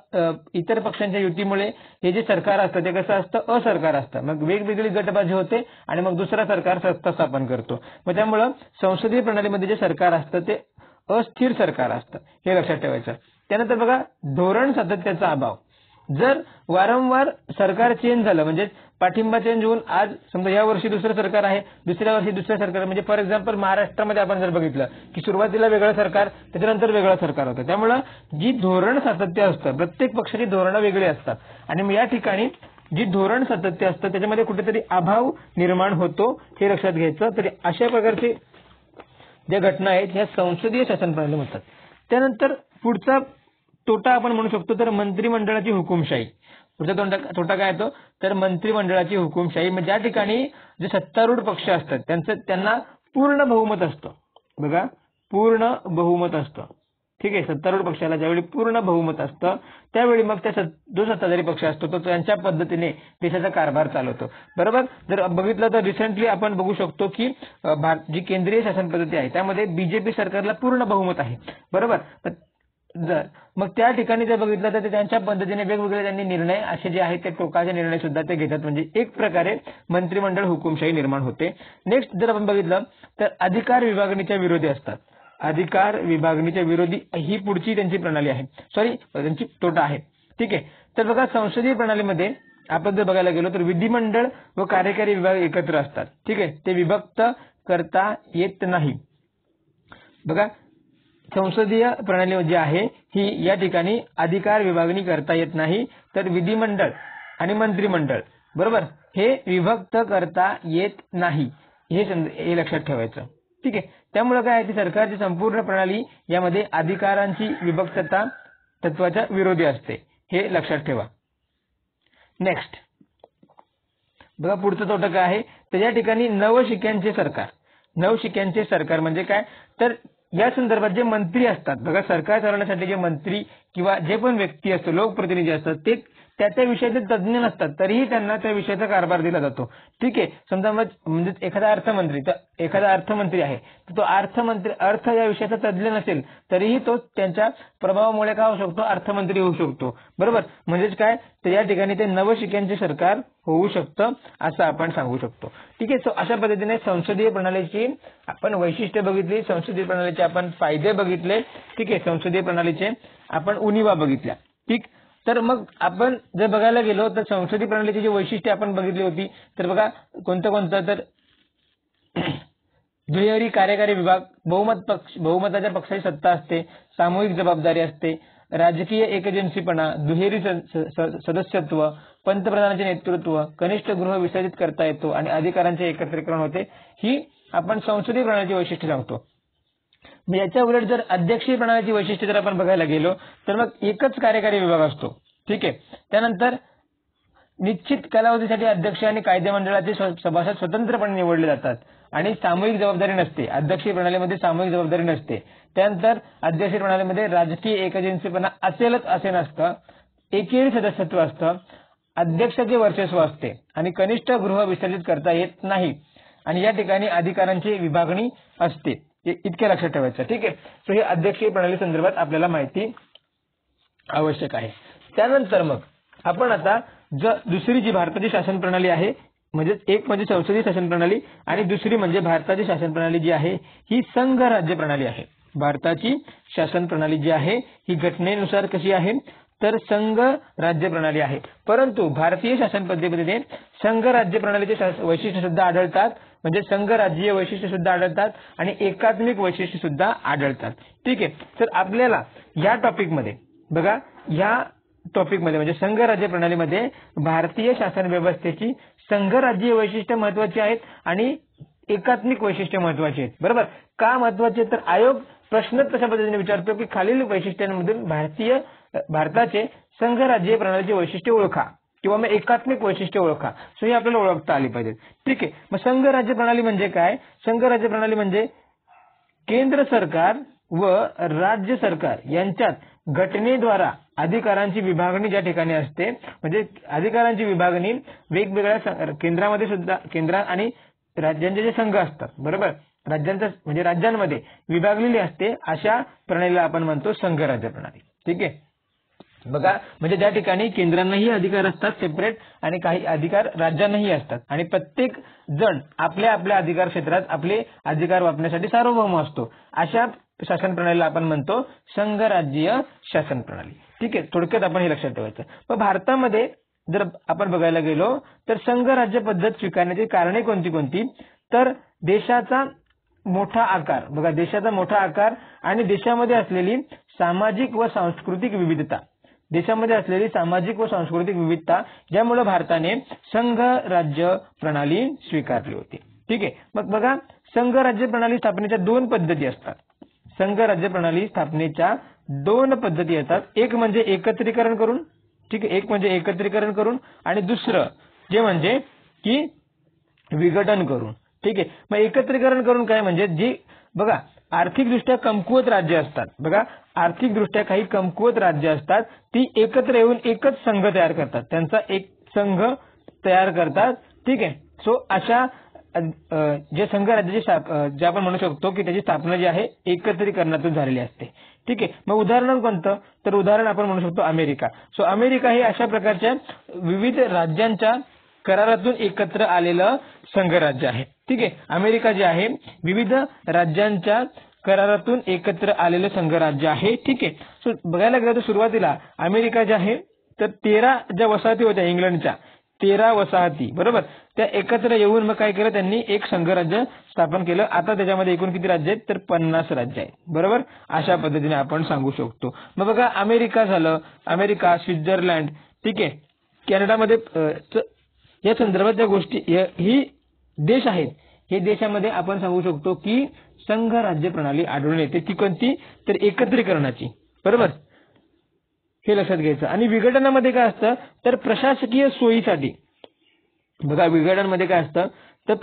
इतर पक्षांच्या युतीमुळे हे जे सरकार असतं ते कसं असतं, असरकार असतं. मग वेगवेगळी गटबाजी होते आणि मग दुसरा सरकार सत्ता स्थापन करतो. मग त्यामुळं संसदीय प्रणालीमध्ये जे सरकार असतं ते अस्थिर सरकार असतं, हे लक्षात ठेवायचं. त्यानंतर बघा धोरण सातत्याचा अभाव. जर वारंवार सरकार चेंज झालं म्हणजे पाठिंबा चेंज होऊन आज समजा या वर्षी दुसरं सरकार आहे, दुसऱ्या वर्षी दुसरं सरकार, म्हणजे फॉर एक्झाम्पल महाराष्ट्रामध्ये आपण जर बघितलं की सुरुवातीला वेगळं सरकार त्याच्यानंतर वेगळं सरकार होतं. त्यामुळं जी धोरण सातत्य असतं, प्रत्येक पक्षाची धोरणं वेगळी असतात आणि मग या ठिकाणी जी धोरण सातत्य असतं त्याच्यामध्ये कुठेतरी अभाव निर्माण होतो, हे लक्षात घ्यायचं. तरी अशा प्रकारचे ज्या घटना आहेत ह्या संसदीय शासन प्रणाली म्हणतात. त्यानंतर पुढचा तोटा आपण म्हणू शकतो तर मंत्रिमंडळाची हुकुमशाही. पुढचा तोटा काय येतो, तर मंत्रिमंडळाची हुकुमशाही. म्हणजे ज्या ठिकाणी जे सत्तारूढ पक्ष असतात त्यांना पूर्ण बहुमत असतं, बघा पूर्ण बहुमत असतं. ठीक आहे, सत्तारूढ पक्षाला ज्यावेळी पूर्ण बहुमत असतं त्यावेळी मग त्या जो सत्ताधारी पक्ष असतो तो त्यांच्या पद्धतीने देशाचा कारभार चालवतो. बरोबर. जर बघितलं तर रिसेंटली आपण बघू शकतो की जी केंद्रीय शासन पद्धती आहे त्यामध्ये बीजेपी सरकारला पूर्ण बहुमत आहे. बरोबर. जर मग त्या ठिकाणी जर बघितलं तर त्यांच्या पद्धतीने वेगवेगळे त्यांनी निर्णय असे जे आहेत ते टोकाचे निर्णय सुद्धा ते घेतात. म्हणजे एक प्रकारे मंत्रिमंडळ हुकुमशाही निर्माण होते. नेक्स्ट जर आपण बघितलं तर अधिकार विभागणीच्या विरोधी असतात. अधिकार विभागणीच्या विरोधी ही पुढची त्यांची प्रणाली आहे, त्यांची तोटा आहे. ठीक आहे. तर बघा संसदीय प्रणालीमध्ये आपण जर बघायला गेलो तर विधिमंडळ व कार्यकारी विभाग एकत्र असतात. ठीक आहे, ते विभक्त करता येत नाही. बघा संसदीय प्रणाली जी आहे ही या ठिकाणी अधिकार विभागणी करता येत नाही, तर विधिमंडळ आणि मंत्रिमंडळ बरोबर हे विभक्त करता येत नाही हे लक्षात ठेवायचं. ठीक आहे. त्यामुळे काय आहे ती सरकारची संपूर्ण प्रणाली यामध्ये अधिकारांची विभक्तता तत्वाच्या विरोधी असते, हे लक्षात ठेवा. नेक्स्ट बघा पुढचं तोटा काय आहे तर या ठिकाणी नवशिक्यांचे सरकार म्हणजे काय तर या संदर्भात जे मंत्री असतात बघा सरकार चालवण्यासाठी जे मंत्री किंवा जे पण व्यक्ती असतो लोकप्रतिनिधी असतात ते त्या विषयाचे तज्ज्ञ नसतात तरीही त्यांना त्या विषयाचा कारभार दिला जातो. ठीक आहे. समजा म्हणजे एखादा अर्थमंत्री आहे तर तो अर्थ या विषयाचा तज्ज्ञ नसेल तरीही तो त्यांच्या प्रभावामुळे काय होऊ शकतो अर्थमंत्री होऊ शकतो. बरोबर. म्हणजेच काय तर या ठिकाणी ते नवशिक्यांचे सरकार होऊ शकतं असं आपण सांगू शकतो. ठीक आहे. सो अशा पद्धतीने संसदीय प्रणालीची आपण वैशिष्ट्य बघितली, संसदीय प्रणालीचे आपण फायदे बघितले. ठीक आहे. संसदीय प्रणालीचे आपण उणिवा बघितल्या. ठीक. तर मग आपण जर बघायला गेलो तर संसदीय प्रणालीची जी वैशिष्ट्ये आपण बघितली होती तर बघा कोणतं तर दुहेरी कार्यकारी विभाग, बहुमताच्या पक्षाची सत्ता असते, सामूहिक जबाबदारी असते, राजकीय एकजन्सीपणा, दुहेरी सदस्यत्व, पंतप्रधानाचे नेतृत्व, कनिष्ठ गृह विसर्जित करता येतो आणि अधिकारांचे एकत्रीकरण होते. ही आपण संसदीय प्रणालीची वैशिष्ट्ये सांगतो. याच्या उलट जर अध्यक्षीय प्रणालीची वैशिष्ट्ये जर आपण बघायला गेलो तर मग एकच कार्यकारी विभाग असतो. ठीक आहे. त्यानंतर निश्चित कालावधीसाठी अध्यक्ष आणि कायदेमंडळाचे सभासद स्वतंत्रपणे निवडले जातात आणि सामूहिक जबाबदारी नसते. अध्यक्षीय प्रणालीमध्ये सामूहिक जबाबदारी नसते. त्यानंतर अध्यक्षीय प्रणालीमध्ये राजकीय एकजन्सीपणा असेलच असे नसतं, एकेरी सदस्यत्व असतं, अध्यक्षाचे वर्चस्व असते आणि कनिष्ठ गृह विसर्जित करता येत नाही आणि या ठिकाणी अधिकारांची विभागणी असते. इतके लक्षात ठेवायचं. ठीक आहे. सो हे अध्यक्षीय प्रणाली संदर्भात आपल्याला माहिती आवश्यक आहे. त्यानंतर मग आपण आता दुसरी जी भारताची शासन प्रणाली आहे म्हणजे एक म्हणजे संसदीय शासन प्रणाली आणि दुसरी म्हणजे भारताची शासन प्रणाली जी आहे ही संघ राज्य प्रणाली आहे. भारताची शासन प्रणाली जी आहे ही घटनेनुसार कशी आहे तर संघ राज्य प्रणाली आहे. परंतु भारतीय शासन पद्धतीमध्ये संघ राज्य प्रणालीचे वैशिष्ट्य सुद्धा आढळतात, म्हणजे संघ राज्यीय वैशिष्ट्य सुद्धा आढळतात आणि एकात्मिक वैशिष्ट्य सुद्धा आढळतात. ठीक आहे. तर आपल्याला या टॉपिकमध्ये बघा म्हणजे संघ राज्य प्रणालीमध्ये भारतीय शासन व्यवस्थेची संघ राज्यीय वैशिष्ट्य महत्वाची आहेत आणि एकात्मिक वैशिष्ट्य महत्वाची आहेत. बरोबर. का महत्वाचे तर आयोग प्रश्न तशा पद्धतीने विचारतो की खालील वैशिष्ट्यांमधून भारताचे संघ राज्यीय प्रणालीची वैशिष्ट्ये ओळखा किंवा मग एकात्मिक वैशिष्ट्य ओळखा. सो हे आपल्याला ओळखता आली पाहिजेत. ठीक आहे. मग संघ राज्य प्रणाली म्हणजे काय? संघ राज्य प्रणाली म्हणजे केंद्र सरकार व राज्य सरकार यांच्यात घटनेद्वारा अधिकारांची विभागणी ज्या ठिकाणी असते म्हणजे अधिकारांची विभागणी वेगवेगळ्या केंद्र आणि राज्यांचे जे संघ असतात बरोबर राज्यांमध्ये विभागलेली असते. अशा प्रणालीला आपण म्हणतो संघ राज्य प्रणाली. ठीक आहे. बघा म्हणजे ज्या ठिकाणी केंद्रांनाही अधिकार असतात सेपरेट आणि काही अधिकार राज्यांनाही असतात आणि प्रत्येक जण आपल्या अधिकार क्षेत्रात आपले अधिकार वापरण्यासाठी सार्वभौम असतो. अशा शासन प्रणालीला आपण म्हणतो संघ राज्यीय शासन प्रणाली. ठीक आहे. थोडक्यात आपण हे लक्षात ठेवायचं. पण भारतामध्ये जर आपण बघायला गेलो तर संघ राज्य पद्धत स्वीकारण्याची कारणे कोणती तर देशाचा मोठा आकार आणि देशामध्ये असलेली सामाजिक व सांस्कृतिक विविधता ज्यामुळे भारताने संघ राज्य प्रणाली स्वीकारली होती. ठीक आहे. मग बघा संघ राज्य प्रणाली स्थापनेच्या दोन पद्धती असतात. संघ राज्य प्रणाली स्थापनेच्या दोन पद्धती येतात. एक म्हणजे एकत्रीकरण करून. ठीक आहे. आणि दुसरं जे म्हणजे की विघटन करून. ठीक आहे. मग एकत्रीकरण करून काय म्हणजे जी बघा आर्थिकदृष्ट्या कमकुवत राज्य असतात, बघा आर्थिकदृष्ट्या काही कमकुवत राज्य असतात, ती एकत्र येऊन एकच संघ तयार करतात, त्यांचा एक संघ तयार करतात. ठीक आहे. सो अशा जे संघ राज्याची जे आपण म्हणू शकतो की त्याची स्थापना जी आहे एकत्रीकरणातून झालेली असते. ठीक आहे. मग उदाहरण कोणतं, तर उदाहरण आपण म्हणू शकतो अमेरिका. सो अमेरिका हे अशा प्रकारच्या विविध राज्यांच्या करारातून एकत्र आलेलं संघराज्य आहे. ठीक आहे. अमेरिका जे आहे विविध राज्यांच्या करारातून एकत्र आलेलं संघराज्य आहे. ठीक आहे. सो बघायला गेलं तर सुरुवातीला अमेरिका जे आहे तर 13 ज्या वसाहती होत्या इंग्लंडच्या 13 वसाहती, बरोबर, त्या एकत्र येऊन मग काय केलं त्यांनी एक संघराज्य स्थापन केलं. आता त्याच्यामध्ये एकूण किती राज्य आहेत तर 50 राज्य आहेत, बरोबर. अशा पद्धतीने आपण सांगू शकतो. मग बघा अमेरिका झालं, अमेरिका, स्वित्झर्लंड, ठीक आहे, कॅनडामध्ये या संदर्भात ज्या गोष्टी ही देश आहेत, हे देशामध्ये आपण सांगू शकतो की संघ राज्य प्रणाली आढळून येते. ती कोणती तर एकत्रीकरणाची, बरोबर, हे लक्षात घ्यायचं. आणि विघटनामध्ये काय असतं तर प्रशासकीय सोयीसाठी, बघा विघटनामध्ये काय असतं तर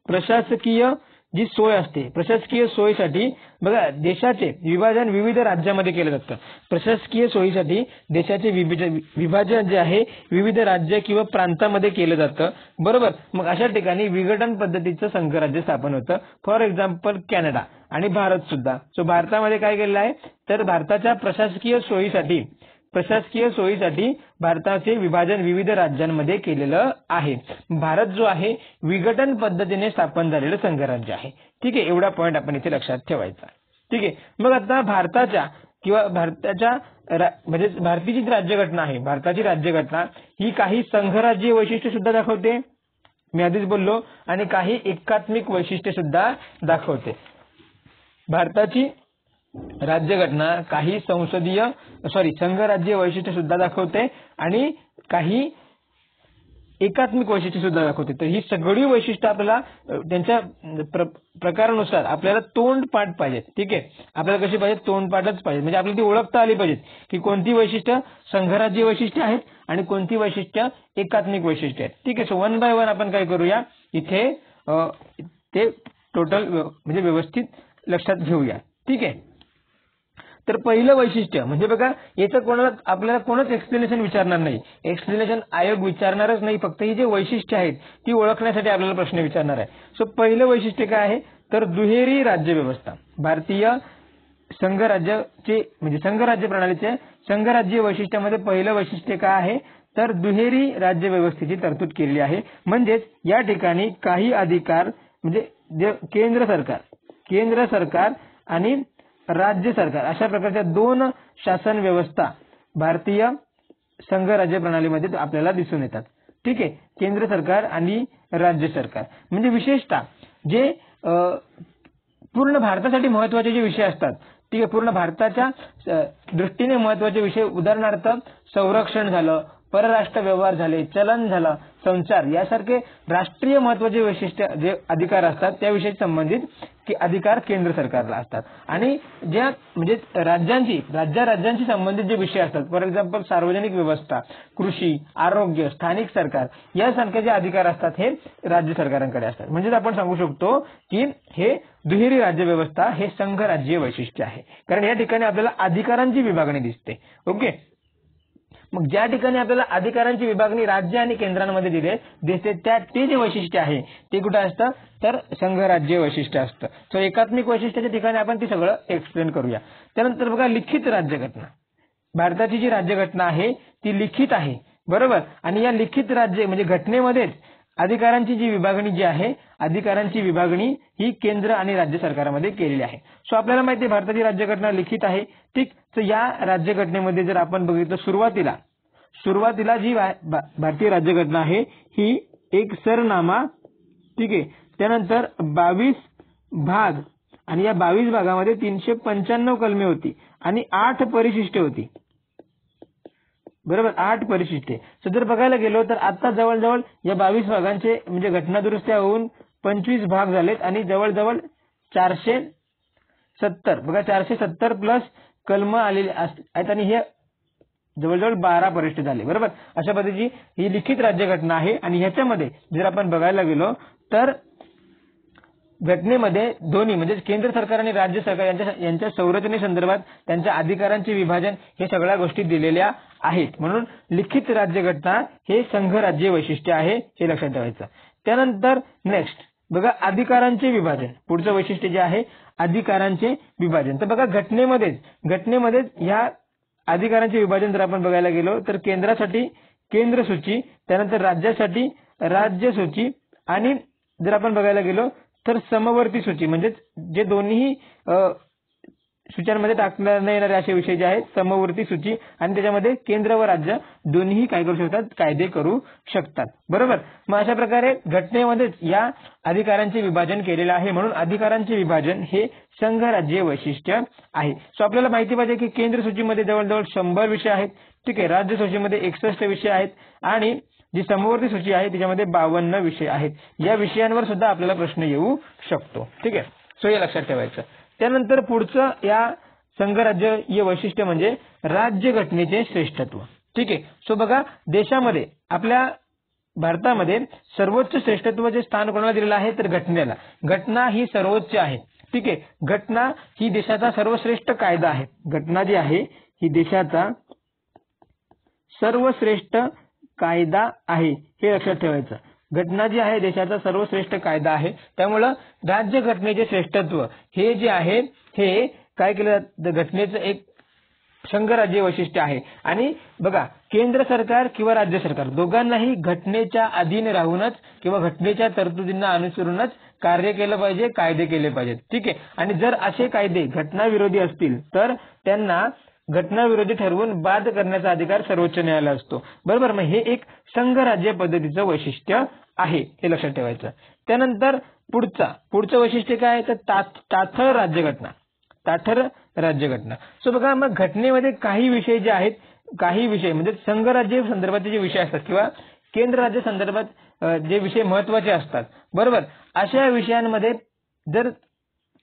प्रशासकीय जी सोय असते, प्रशासकीय सोयीसाठी बघा देशाचे विभाजन विविध राज्यामध्ये केलं जातं. प्रशासकीय सोयीसाठी देशाचे विभाजन जे आहे विविध राज्य किंवा प्रांतामध्ये केलं जातं, बरोबर. मग अशा ठिकाणी विघटन पद्धतीचं संघराज्य स्थापन होतं. फॉर एक्झाम्पल कॅनडा आणि भारत सुद्धा. सो भारतामध्ये काय केलेलं आहे तर भारताच्या प्रशासकीय सोयीसाठी भारताचे विभाजन विविध राज्यांमध्ये केलेलं आहे. भारत जो आहे विघटन पद्धतीने स्थापन झालेलं संघराज्य आहे. ठीक आहे. एवढा पॉईंट आपण इथे लक्षात ठेवायचा. ठीक आहे. मग आता भारताच्या म्हणजे भारतीय जी राज्यघटना आहे, भारताची राज्यघटना ही काही संघराज्यीय वैशिष्ट्य सुद्धा दाखवते, मी आधीच बोललो, आणि काही एकात्मिक वैशिष्ट्य सुद्धा दाखवते. भारताची राज्यघटना काही संघराज्य वैशिष्ट्य सुद्धा दाखवते आणि काही एकात्मिक वैशिष्ट्य सुद्धा दाखवते. तर ही सगळी वैशिष्ट्य आपल्याला त्यांच्या प्रकारानुसार आपल्याला तोंडपाठ पाहिजे. ठीक आहे. आपल्याला कशी पाहिजे तोंडपाठच पाहिजे, म्हणजे आपल्याला ती ओळखता आली पाहिजे की कोणती वैशिष्ट्य संघराज्य वैशिष्ट्य आहेत आणि कोणती वैशिष्ट्य एकात्मिक वैशिष्ट्य आहेत. ठीक आहे. सो वन बाय वन आपण काय करूया इथे ते टोटल म्हणजे व्यवस्थित लक्षात घेऊया. ठीक आहे. तर पहिलं वैशिष्ट्य म्हणजे बघा याचं आपल्याला कोणच एक्सप्लेनेशन विचारणार नाही, एक्सप्लेनेशन आयोग विचारणारच नाही, फक्त ही जे वैशिष्ट्य आहेत ती ओळखण्यासाठी आपल्याला प्रश्न विचारणार आहे. सो पहिलं वैशिष्ट्य काय आहे तर दुहेरी राज्य व्यवस्था. भारतीय संघराज्याचे म्हणजे संघराज्य प्रणालीचे संघराज्य वैशिष्ट्यामध्ये पहिलं वैशिष्ट्य काय आहे तर दुहेरी राज्य व्यवस्थेची तरतूद केलेली आहे. म्हणजेच या ठिकाणी काही अधिकार म्हणजे जे केंद्र सरकार आणि राज्य सरकार अशा प्रकारच्या दोन शासन व्यवस्था भारतीय संघ राज्य प्रणालीमध्ये आपल्याला दिसून येतात. ठीक आहे. केंद्र सरकार आणि राज्य सरकार म्हणजे विशेषतः जे पूर्ण भारतासाठी महत्त्वाचे जे विषय असतात, ठीक आहे, पूर्ण भारताच्या दृष्टीने महत्त्वाचे विषय, उदाहरणार्थ संरक्षण झालं, परराष्ट्र व्यवहार झाले, चलन झालं, संचार यासारखे राष्ट्रीय महत्त्वाचे वैशिष्ट्य जे अधिकार असतात त्याविषयी संबंधित की अधिकार केंद्र सरकारला असतात. आणि ज्या म्हणजे राज्यांशी संबंधित जे विषय असतात, फॉर एक्झाम्पल सार्वजनिक व्यवस्था, कृषी, आरोग्य, स्थानिक सरकार यासारखे जे अधिकार असतात हे राज्य सरकारांकडे असतात. म्हणजेच आपण सांगू शकतो की हे दुहेरी राज्य व्यवस्था हे संघ राज्य वैशिष्ट्य आहे, कारण या ठिकाणी आपल्याला अधिकारांची विभागणी दिसते. ओके. मग ज्या ठिकाणी आपल्याला अधिकारांची विभागणी राज्य आणि केंद्रांमध्ये दिसते ते जे वैशिष्ट्य आहे ते कुठे असतं तर संघराज्य वैशिष्ट्य असतं. सो एकात्मिक वैशिष्ट्याच्या ठिकाणी आपण ते सगळं एक्सप्लेन करूया. त्यानंतर बघा लिखित राज्यघटना. भारताची जी राज्यघटना आहे ती लिखित आहे, बरोबर. आणि या लिखित राज्य म्हणजे घटनेमध्येच अधिकारांची जी विभागणी जी आहे, अधिकारांची विभागणी ही केंद्र आणि राज्य सरकारामध्ये केलेली आहे. सो आपल्याला माहिती आहे भारताची राज्यघटना लिखित आहे. ठीक. तर या राज्यघटनेमध्ये जर आपण बघितलं सुरुवातीला जी भारतीय राज्यघटना आहे ही एक सरनामा, ठीक आहे, त्यानंतर 22 भाग आणि या 22 भागामध्ये 395 कलमे होती आणि 8 परिशिष्टे होती, बरोबर, 8 परिशिष्टे. सो जर बघायला गेलो तर आता जवळजवळ या 22 भागांचे म्हणजे घटना दुरुस्त्या होऊन 25 भाग झालेत आणि जवळजवळ 470 बघा 470 प्लस कलम आलेले आहेत आणि हे जवळजवळ 12 परिशिष्टे झाले, बरोबर. अशा पद्धतीची ही लिखित राज्यघटना आहे. आणि ह्याच्यामध्ये जर आपण बघायला गेलो तर घटनेमध्ये दोन्ही म्हणजे केंद्र सरकार आणि राज्य सरकार यांच्या संरचनेसंदर्भात त्यांच्या अधिकारांचे विभाजन हे सगळ्या गोष्टी दिलेल्या आहेत. म्हणून लिखित राज्यघटना हे संघराज्य वैशिष्ट्य आहे, हे लक्षात ठेवायचं. त्यानंतर नेक्स्ट बघा अधिकारांचे विभाजन. पुढचं वैशिष्ट्य जे आहे अधिकारांचे विभाजन. तर बघा घटनेमध्ये ह्या अधिकारांचे विभाजन जर आपण बघायला गेलो तर केंद्रासाठी केंद्र सूची, त्यानंतर राज्यासाठी राज्य सूची आणि जर आपण बघायला गेलो तर समवर्ती सूची म्हणजे जे दोन्ही सूच्यांमध्ये टाकल्या न येणारे असे विषय जे आहेत समवर्ती सूची आणि त्याच्यामध्ये केंद्र व राज्य दोन्ही काय करू शकतात, कायदे करू शकतात. बरोबर. मग अशा प्रकारे घटनेमध्येच या अधिकारांचे विभाजन केलेलं आहे. म्हणून अधिकारांचे विभाजन हे संघराज्य वैशिष्ट्य आहे. सो आपल्याला माहिती पाहिजे की केंद्र सूचीमध्ये जवळजवळ 100 विषय आहेत. ठीक आहे. राज्य सूचीमध्ये 61 विषय आहेत आणि जी समवर्ती सूची आहे त्याच्यामध्ये 52 विषय आहेत. या विषयांवर सुद्धा आपल्याला प्रश्न येऊ शकतो. ठीक आहे. सो हे लक्षात ठेवायचं. त्यानंतर पुढचं या संघराज्य वैशिष्ट्य म्हणजे राज्यघटनेचे श्रेष्ठत्व. ठीक आहे. सो बघा देशामध्ये आपल्या भारतामध्ये सर्वोच्च श्रेष्ठत्वाचे स्थान कोणाला दिलेलं आहे तर घटनेला. घटना ही सर्वोच्च आहे. ठीक आहे. घटना ही देशाचा सर्वश्रेष्ठ कायदा आहे. घटना जी आहे ही देशाचा सर्वश्रेष्ठ कायदा आहे, हे लक्षात ठेवायचं. घटना जी आहे देशाचा सर्वश्रेष्ठ कायदा आहे. त्यामुळं राज्यघटनेचे श्रेष्ठत्व हे जे आहे हे काय केलं जातं, घटनेचं एक संघराज्य वैशिष्ट्य आहे. आणि बघा केंद्र सरकार किंवा राज्य सरकार दोघांनाही घटनेच्या अधीन राहूनच किंवा घटनेच्या तरतुदींना अनुसरूनच कार्य केलं पाहिजे, कायदे केले पाहिजेत. ठीक आहे. आणि जर असे कायदे घटनाविरोधी असतील तर त्यांना घटनाविरोधी ठरवून बाद करण्याचा अधिकार सर्वोच्च न्यायालयाला असतो. बरोबर. मग हे एक संघराज्य पद्धतीचं वैशिष्ट्य आहे, हे लक्षात ठेवायचं. त्यानंतर पुढचं वैशिष्ट्य काय आहे तर ताठर राज्यघटना. ताठर राज्यघटना. सो बघा मग घटनेमध्ये काही विषय जे आहेत, काही विषय म्हणजे संघराज्य संदर्भाचे जे विषय असतात किंवा केंद्र राज्य संदर्भात जे विषय महत्वाचे असतात, बरोबर, अशा विषयांमध्ये जर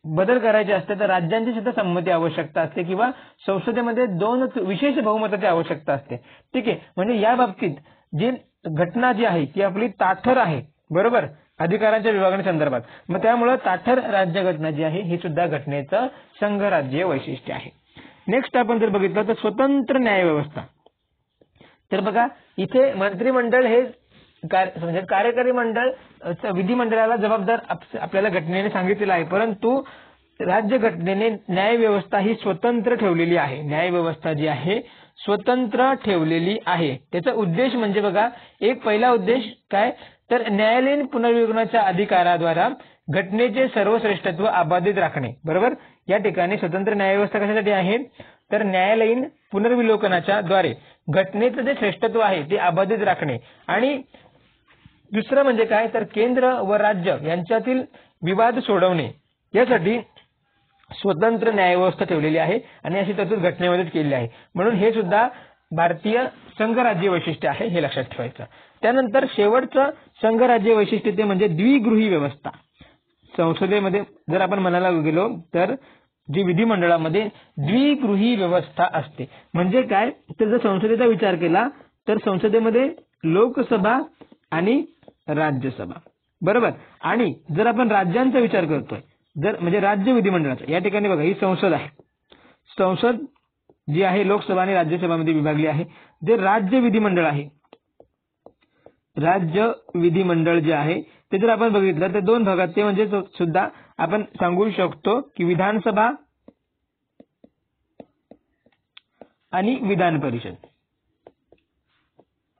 बदल करायचे असते तर राज्यांची सुद्धा संमती आवश्यकता असते किंवा संसदेमध्ये 2 विशेष बहुमताची आवश्यकता असते. ठीक आहे. म्हणजे या बाबतीत जी घटना जी आहे ती आपली ताठर आहे. बरोबर. अधिकारांच्या विभागणी संदर्भात. मग त्यामुळे ताठर राज्यघटना जी आहे ही सुद्धा घटनेचं संघराज्य वैशिष्ट्य आहे. नेक्स्ट आपण जर बघितलं तर स्वतंत्र न्यायव्यवस्था. तर बघा इथे मंत्रिमंडळ हे म्हणजे कार्यकारी मंडळ विधिमंडळाला जबाबदार आपल्याला घटनेने सांगितलेलं आहे, परंतु राज्यघटनेने न्यायव्यवस्था ही स्वतंत्र ठेवलेली आहे. न्यायव्यवस्था जी आहे स्वतंत्र ठेवलेली आहे. त्याचा उद्देश म्हणजे बघा एक पहिला उद्देश काय तर न्यायालयीन पुनर्विलोकनाच्या अधिकाराद्वारा घटनेचे सर्वश्रेष्ठत्व अबाधित राखणे. बरोबर. या ठिकाणी स्वतंत्र न्यायव्यवस्था कशासाठी आहे तर न्यायालयीन पुनर्विलोकनाच्या द्वारे घटनेचं जे श्रेष्ठत्व आहे ते अबाधित राखणे. आणि दुसरं म्हणजे काय तर केंद्र व राज्य यांच्यातील विवाद सोडवणे यासाठी स्वतंत्र न्यायव्यवस्था ठेवलेली आहे आणि अशी तरतूद घटनेमध्येच केलेली आहे. म्हणून हे सुद्धा भारतीय संघराज्य वैशिष्ट्य आहे, हे लक्षात ठेवायचं. त्यानंतर शेवटचं संघराज्य वैशिष्ट्य ते म्हणजे द्विगृही व्यवस्था. संसदेमध्ये जर आपण म्हणायला गेलो तर जी विधिमंडळामध्ये द्विगृही व्यवस्था असते. म्हणजे काय तर जर संसदेचा विचार केला तर संसदेमध्ये लोकसभा आणि राज्यसभा. बरोबर. आणि जर आपण राज्यांचा विचार करतोय जर म्हणजे राज्य विधिमंडळाचा, या ठिकाणी बघा ही संसद आहे. संसद जी आहे लोकसभा आणि राज्यसभामध्ये विभागली आहे. जे राज्य विधिमंडळ आहे, राज्य विधिमंडळ जे आहे ते जर आपण बघितलं तर 2 भागात ते म्हणजे सुद्धा आपण सांगू शकतो की विधानसभा आणि विधान परिषद.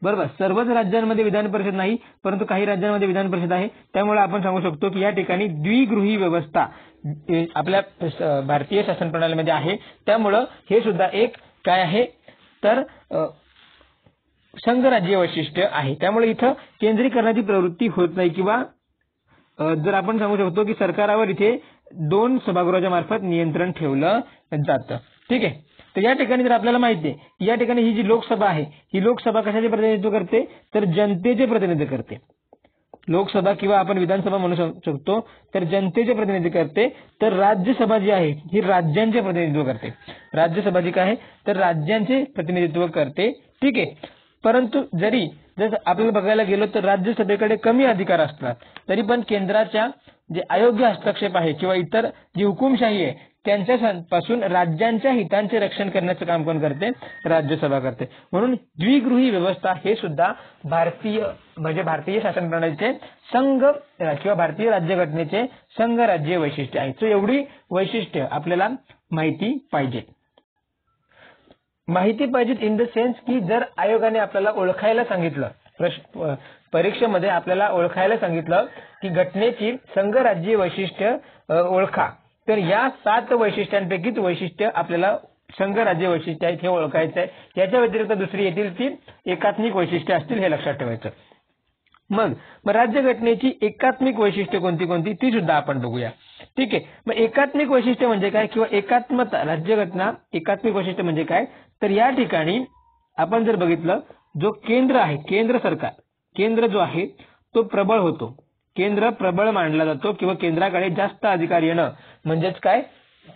बरोबर. सर्वच राज्यांमध्ये विधान परिषद नाही, परंतु काही राज्यांमध्ये विधान परिषद आहे. त्यामुळे आपण सांगू शकतो की या ठिकाणी द्विगृही व्यवस्था आपल्या भारतीय शासन प्रणालीमध्ये आहे. त्यामुळं हे सुद्धा एक काय आहे तर संघराज्य वैशिष्ट्य आहे. त्यामुळे इथं केंद्रीकरणाची प्रवृत्ती होत नाही किंवा जर आपण सांगू शकतो की सरकारावर इथे 2 सभागृहाच्या मार्फत नियंत्रण ठेवलं जातं. ठीक आहे. तर या ठिकाणी जर आपल्याला माहिती आहे या ठिकाणी ही जी लोकसभा आहे ही लोकसभा कशाचे प्रतिनिधित्व करते तर जनतेचे प्रतिनिधित्व करते. लोकसभा किंवा आपण विधानसभा म्हणू शकतो तर जनतेचे प्रतिनिधित्व करते. तर राज्यसभा जी आहे ही राज्यांचे प्रतिनिधित्व करते. राज्यसभा जी काय आहे तर राज्यांचे प्रतिनिधित्व करते. ठीक आहे. परंतु जरी जर आपल्याला बघायला गेलो तर राज्यसभेकडे कमी अधिकार असतात, तरी पण केंद्राच्या जे अयोग्य हस्तक्षेप आहे किंवा इतर जी हुकुमशाही आहे त्यांच्यापासून राज्यांच्या हितांचे रक्षण करण्याचं काम कोण करते? राज्यसभा करते. म्हणून द्विगृही व्यवस्था हे सुद्धा भारतीय शासन प्रणालीचे संघ किंवा भारतीय राज्यघटनेचे संघ राज्य वैशिष्ट्य आहे. सो एवढी वैशिष्ट्य आपल्याला माहिती पाहिजे इन द सेन्स की जर आयोगाने आपल्याला ओळखायला सांगितलं, परीक्षेमध्ये आपल्याला ओळखायला सांगितलं की घटनेची संघ राज्य वैशिष्ट्य ओळखा, तर या 7 वैशिष्ट्यांपैकीच वैशिष्ट्य आपल्याला संघ राज्य वैशिष्ट्य आहे हे ओळखायचं आहे. याच्या व्यतिरिक्त दुसरी येतील ती एकात्मिक वैशिष्ट्य असतील हे लक्षात ठेवायचं. मग राज्यघटनेची एकात्मिक वैशिष्ट्य कोणती ती सुद्धा आपण बघूया. ठीक आहे. मग एकात्मिक वैशिष्ट्य म्हणजे काय किंवा एकात्मता राज्यघटना एकात्मिक वैशिष्ट्य म्हणजे काय? तर या ठिकाणी आपण जर बघितलं जो केंद्र आहे, केंद्र जो आहे तो प्रबळ होतो. केंद्र प्रबळ मानला जातो किंवा केंद्राकडे जास्त अधिकार येणं म्हणजेच काय?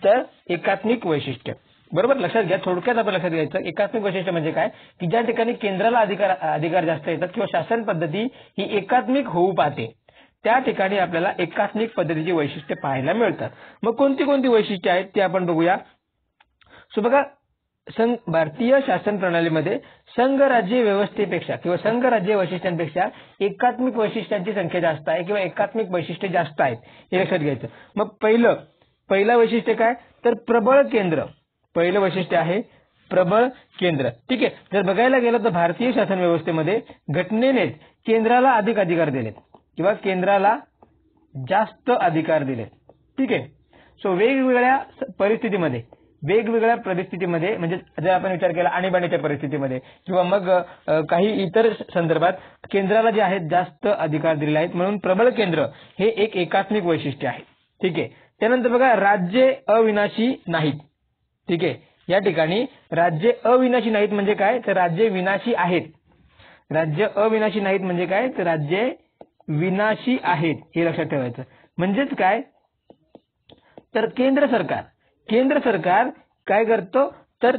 तर एकात्मिक वैशिष्ट्य. बरोबर, लक्षात घ्या. थोडक्यात आपण लक्षात घ्यायचं एकात्मिक वैशिष्ट्य म्हणजे काय की ज्या ठिकाणी केंद्राला अधिकार जास्त येतात किंवा शासन पद्धती ही एकात्मिक होऊ पाहते त्या ठिकाणी आपल्याला एकात्मिक पद्धतीची वैशिष्ट्य पाहायला मिळतात. मग कोणती वैशिष्ट्ये आहेत ते आपण बघूया. सो बघा, भारतीय शासन प्रणालीमध्ये संघ राज्य व्यवस्थेपेक्षा किंवा संघ राज्य वैशिष्ट्यांपेक्षा एकात्मिक वैशिष्ट्यांची संख्या जास्त आहे किंवा एकात्मिक वैशिष्ट्ये जास्त आहेत हे लक्षात घ्यायचं. मग पहिलं वैशिष्ट्य काय? तर प्रबळ केंद्र. पहिलं वैशिष्ट्य आहे प्रबळ केंद्र. ठीक आहे. जर बघायला गेलं तर भारतीय शासन व्यवस्थेमध्ये घटनेने केंद्राला अधिक अधिकार दिलेत किंवा केंद्राला जास्त अधिकार दिलेत. ठीक आहे. सो वेगवेगळ्या परिस्थितीमध्ये म्हणजे जर आपण विचार केला आणीबाणीच्या परिस्थितीमध्ये किंवा मग काही इतर संदर्भात केंद्राला जे आहेत जास्त अधिकार दिलेले आहेत, म्हणून प्रबळ केंद्र हे एक एकात्मिक वैशिष्ट्य आहे. ठीक आहे. त्यानंतर बघा, राज्ये अविनाशी नाहीत. ठीक आहे. या ठिकाणी राज्ये अविनाशी नाहीत म्हणजे काय? तर राज्ये विनाशी आहेत. राज्य अविनाशी नाहीत म्हणजे काय? तर राज्ये विनाशी आहेत हे लक्षात ठेवायचं. म्हणजेच काय? तर केंद्र सरकार काय करतो? तर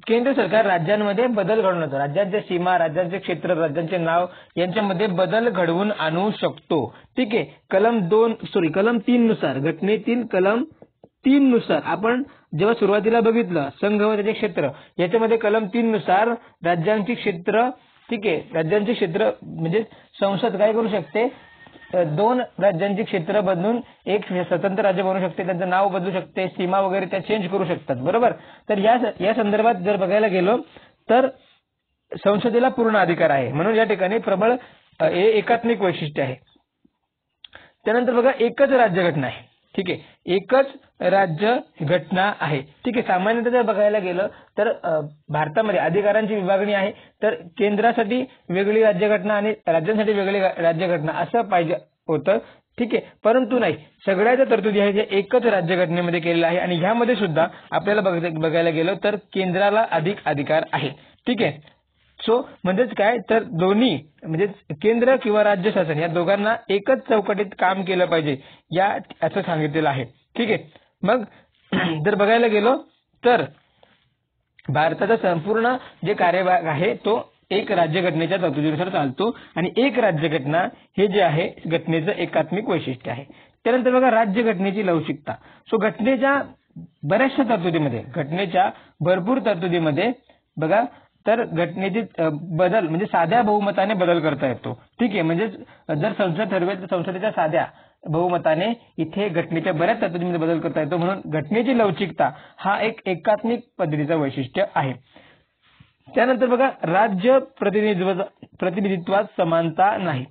केंद्र सरकार राज्यांमध्ये बदल घडवून आणतो. राज्यांच्या सीमा, राज्यांचे क्षेत्र, राज्यांचे नाव यांच्यामध्ये बदल घडवून आणू शकतो. ठीक आहे. कलम 3 नुसार, घटनेतील कलम 3 नुसार आपण जेव्हा सुरुवातीला बघितलं संघ व त्याचे क्षेत्र, याच्यामध्ये कलम 3 नुसार राज्यांची क्षेत्र, ठीक आहे, राज्यांचे क्षेत्र म्हणजे संसद काय करू शकते? 2 राज्यांची क्षेत्र बदलून एक स्वतंत्र राज्य बनवू शकते, त्यांचं नाव बदलू शकते, सीमा वगैरे त्या चेंज करू शकतात. बरोबर. तर या संदर्भात जर बघायला गेलो तर संसदेला पूर्ण अधिकार आहे. म्हणून या ठिकाणी प्रबळ हे एकात्मिक वैशिष्ट्य आहे. त्यानंतर बघा, एकच राज्यघटना आहे. ठीक आहे. एकच राज्य घटना आहे. ठीक आहे. सामान्यतः जर बघायला गेलं तर भारतामध्ये अधिकारांची विभागणी आहे, तर केंद्रासाठी वेगळी राज्यघटना आणि राज्यांसाठी वेगळी राज्यघटना असं पाहिजे होतं. ठीक आहे. परंतु नाही, सगळ्याच्या तरतुदी आहेत ज्या एकच राज्यघटनेमध्ये केलेल्या आहे आणि ह्यामध्ये सुद्धा आपल्याला बघायला गेलं तर केंद्राला अधिक अधिकार आहे. ठीक आहे. सो म्हणजेच काय? तर दोन्ही म्हणजे केंद्र किंवा राज्य शासन या दोघांना एकच चौकटीत काम केलं पाहिजे या असं सांगितलेलं आहे. ठीक आहे. मग जर बघायला गेलो तर भारताचा संपूर्ण जे कार्यभाग आहे तो एक राज्यघटनेच्या तरतुदीनुसार चालतो आणि एक राज्यघटना हे जे आहे घटनेचं एकात्मिक वैशिष्ट्य आहे. त्यानंतर बघा, राज्यघटनेची लवचिकता. सो घटनेच्या बऱ्याचशा तरतुदीमध्ये, घटनेच्या भरपूर तरतुदीमध्ये बघा, तर घटनेची बदल म्हणजे साध्या बहुमताने बदल करता येतो. ठीक आहे. म्हणजे जर संसद ठरवेल तर संसदेच्या साध्या बहुमताने इथे घटनेच्या बऱ्याच तरतुदीमध्ये बदल करता येतो. म्हणून घटनेची लवचिकता हा एक एकात्मिक पद्धतीचं वैशिष्ट्य आहे. त्यानंतर बघा, राज्य प्रतिनिधित्वात समानता नाही.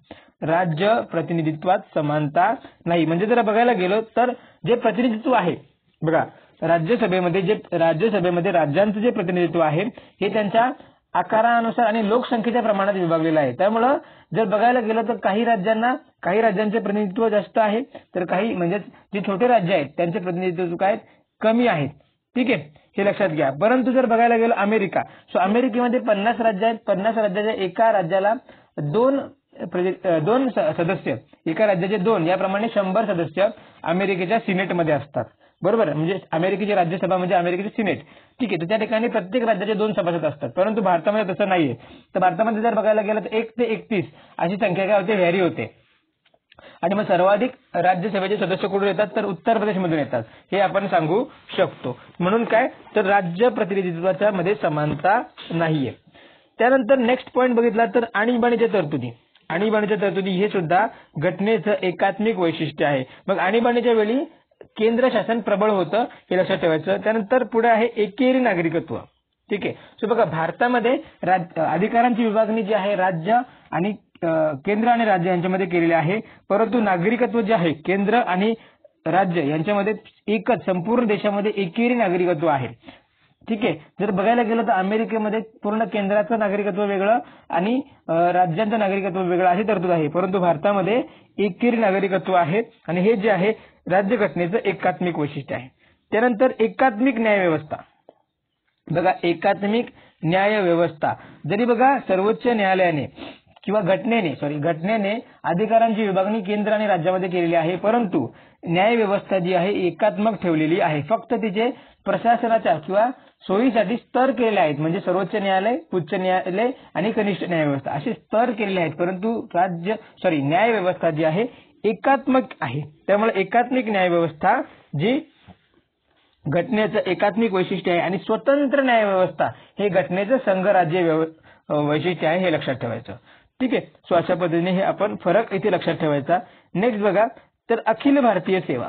राज्य प्रतिनिधित्वात समानता नाही म्हणजे जर बघायला गेलो तर जे प्रतिनिधित्व आहे बघा, राज्यसभेमध्ये राज्यांचं जे प्रतिनिधित्व आहे हे त्यांच्या आकारानुसार आणि लोकसंख्येच्या प्रमाणात विभागलेलं आहे. त्यामुळं जर बघायला गेलं तर काही राज्यांचे प्रतिनिधित्व जास्त आहे, तर काही म्हणजे जे छोटे राज्य आहेत त्यांचे प्रतिनिधित्व काय कमी आहेत. ठीक आहे. हे लक्षात घ्या. परंतु जर बघायला गेलं अमेरिका, सो अमेरिकेमध्ये 50 राज्य आहेत. 50 राज्याच्या एका राज्याला 2 सदस्य, एका राज्याचे 2 याप्रमाणे 100 सदस्य अमेरिकेच्या सिनेटमध्ये असतात. बरोबर, म्हणजे अमेरिकेची राज्यसभा म्हणजे अमेरिकेचे सिनेट. ठीक आहे, तर त्या ठिकाणी प्रत्येक राज्याचे 2 सभासद असतात, परंतु भारतामध्ये तसं नाहीये. तर भारतामध्ये जर बघायला गेलं तर 1 ते 31 अशी संख्या काय होते, व्हॅरी होते. आणि मग सर्वाधिक राज्यसभेचे सदस्य कुठून येतात, तर उत्तर प्रदेशमधून येतात, हे आपण सांगू शकतो. म्हणून काय, तर राज्य प्रतिनिधित्वाच्या मध्ये समानता नाहीये. त्यानंतर नेक्स्ट पॉईंट बघितला तर आणीबाणीच्या तरतुदी. आणीबाणीच्या तरतुदी हे सुद्धा घटनेचं एकात्मिक वैशिष्ट्य आहे. मग आणीबाणीच्या वेळी केंद्र शासन प्रबळ होतं, हे लक्षात ठेवायचं. त्यानंतर पुढे आहे एकेरी नागरिकत्व. ठीक आहे, सो बघा भारतामध्ये अधिकारांची विभागणी जी आहे राज्य आणि केंद्र आणि राज्य यांच्यामध्ये केलेली आहे, परंतु नागरिकत्व जे आहे केंद्र आणि राज्य यांच्यामध्ये एकच, संपूर्ण देशामध्ये एकेरी नागरिकत्व आहे. ठीक आहे, जर बघायला गेलं तर अमेरिकेमध्ये पूर्ण केंद्राचं नागरिकत्व वेगळं आणि राज्यांचं नागरिकत्व वेगळं अशी तरतूद आहे, परंतु भारतामध्ये एकेरी नागरिकत्व आहे आणि हे जे आहे राज्यघटनेचं एकात्मिक वैशिष्ट्य आहे. त्यानंतर एकात्मिक न्यायव्यवस्था. बघा एकात्मिक न्याय व्यवस्था, जरी बघा सर्वोच्च न्यायालयाने किंवा घटनेने अधिकारांची विभागणी केंद्र आणि राज्यामध्ये केलेली आहे, परंतु न्याय व्यवस्था जी आहे एकात्मक ठेवलेली आहे. फक्त तिचे प्रशासनाच्या किंवा सोयीसाठी स्तर केलेले आहेत, म्हणजे सर्वोच्च न्यायालय, उच्च न्यायालय आणि कनिष्ठ न्याय व्यवस्था असे स्तर केलेले आहेत, परंतु न्याय व्यवस्था जी आहे एकात्मक आहे. त्यामुळे एकात्मिक न्याय व्यवस्था जी घटनेचं एकात्मिक वैशिष्ट्य आहे आणि स्वतंत्र न्याय व्यवस्था हे घटनेचं संघराज्य वैशिष्ट्य आहे, हे लक्षात ठेवायचं. ठीक आहे, सो अशा पद्धतीने हे आपण फरक इथे लक्षात ठेवायचा. नेक्स्ट बघा तर अखिल भारतीय सेवा.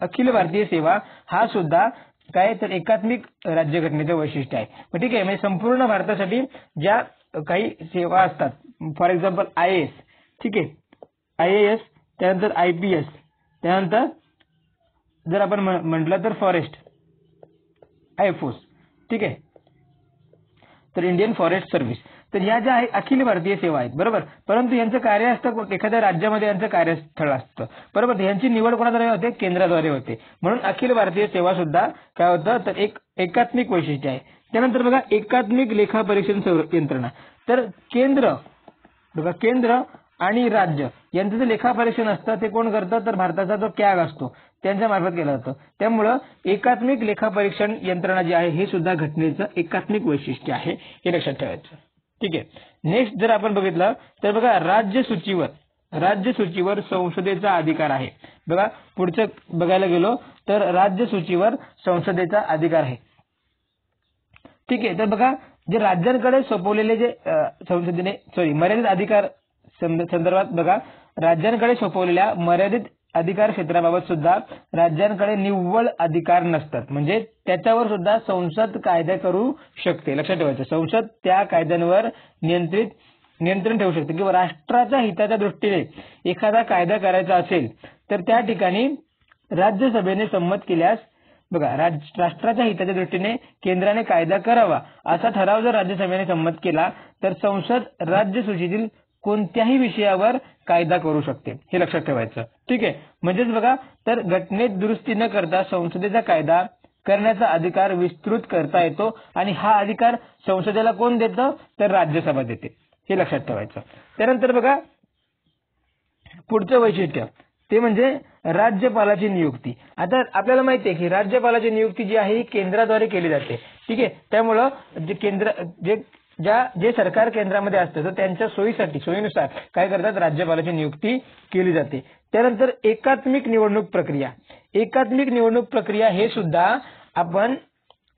अखिल भारतीय सेवा हा सुद्धा काय तर एकात्मिक राज्यघटनेचं वैशिष्ट्य आहे. ठीक आहे, म्हणजे संपूर्ण भारतासाठी ज्या काही सेवा असतात, फॉर एक्झाम्पल IAS, ठीक आहे, IAS, त्यानंतर IPS, त्यानंतर जर आपण म्हटलं तर फॉरेस्ट, एअरफोर्स, ठीक आहे, तर इंडियन फॉरेस्ट सर्व्हिस. तर ह्या ज्या आहे अखिल भारतीय सेवा आहेत, बरोबर, परंतु यांचं कार्य असतं एखाद्या राज्यामध्ये यांचं कार्यस्थळ असतं, बरोबर. यांची निवड कोणाद्वारे होते, केंद्राद्वारे होते. म्हणून अखिल भारतीय सेवा सुद्धा काय होतं तर एक एकात्मिक वैशिष्ट्य आहे. त्यानंतर बघा एकात्मिक लेखा परीक्षण यंत्रणा. तर केंद्र आणि राज्य यांचं जे लेखा परीक्षण असतं ते कोण करतं, तर भारताचा जो कॅग असतो त्यांच्या मार्फत केलं जातं. त्यामुळं एकात्मिक लेखा परीक्षण यंत्रणा जी आहे हे सुद्धा घटनेचं एकात्मिक वैशिष्ट्य आहे, हे लक्षात ठेवायचं. ठीक आहे, नेक्स्ट जर आपण बघितलं तर बघा राज्य सूचीवर संसदेचा अधिकार आहे. बघा पुढचं बघायला गेलो तर राज्य सूचीवर संसदेचा अधिकार आहे. ठीक आहे, तर बघा जे राज्यांकडे सोपवलेले जे संसदेने मर्यादित अधिकार संदर्भात बघा राज्यांकडे सोपवलेल्या मर्यादित अधिकार क्षेत्राबाबत सुद्धा राज्यांकडे निव्वळ अधिकार नसतात, म्हणजे त्याच्यावर सुद्धा संसद कायदा करू शकते. लक्षात ठेवायचं, संसद त्या कायद्यांवर नियंत्रण ठेवू शकते किंवा राष्ट्राच्या हिताच्या दृष्टीने एखादा कायदा करायचा असेल तर त्या ठिकाणी राज्यसभेने संमत केल्यास बघा राष्ट्राच्या हिताच्या दृष्टीने केंद्राने कायदा करावा असा ठराव जर राज्यसभेने संमत केला तर संसद राज्य सूचीतील कोणत्याही विषयावर कायदा करू शकते, हे लक्षात ठेवायचं. ठीक आहे, म्हणजेच बघा तर घटनेत दुरुस्ती न करता संसदेचा कायदा करण्याचा अधिकार विस्तृत करता येतो आणि हा अधिकार संसदेला कोण देतं, तर राज्यसभा देते, हे लक्षात ठेवायचं. त्यानंतर बघा पुढचं वैशिष्ट्य ते म्हणजे राज्यपालाची नियुक्ती. आता आपल्याला माहिती आहे की राज्यपालाची नियुक्ती जी आहे ही केंद्राद्वारे केली जाते. ठीक आहे, त्यामुळं जे सरकार केंद्रामध्ये असतं तर त्यांच्या सोयीनुसार काय करतात, राज्यपालाची नियुक्ती केली जाते. त्यानंतर एकात्मिक निवडणूक प्रक्रिया हे सुद्धा आपण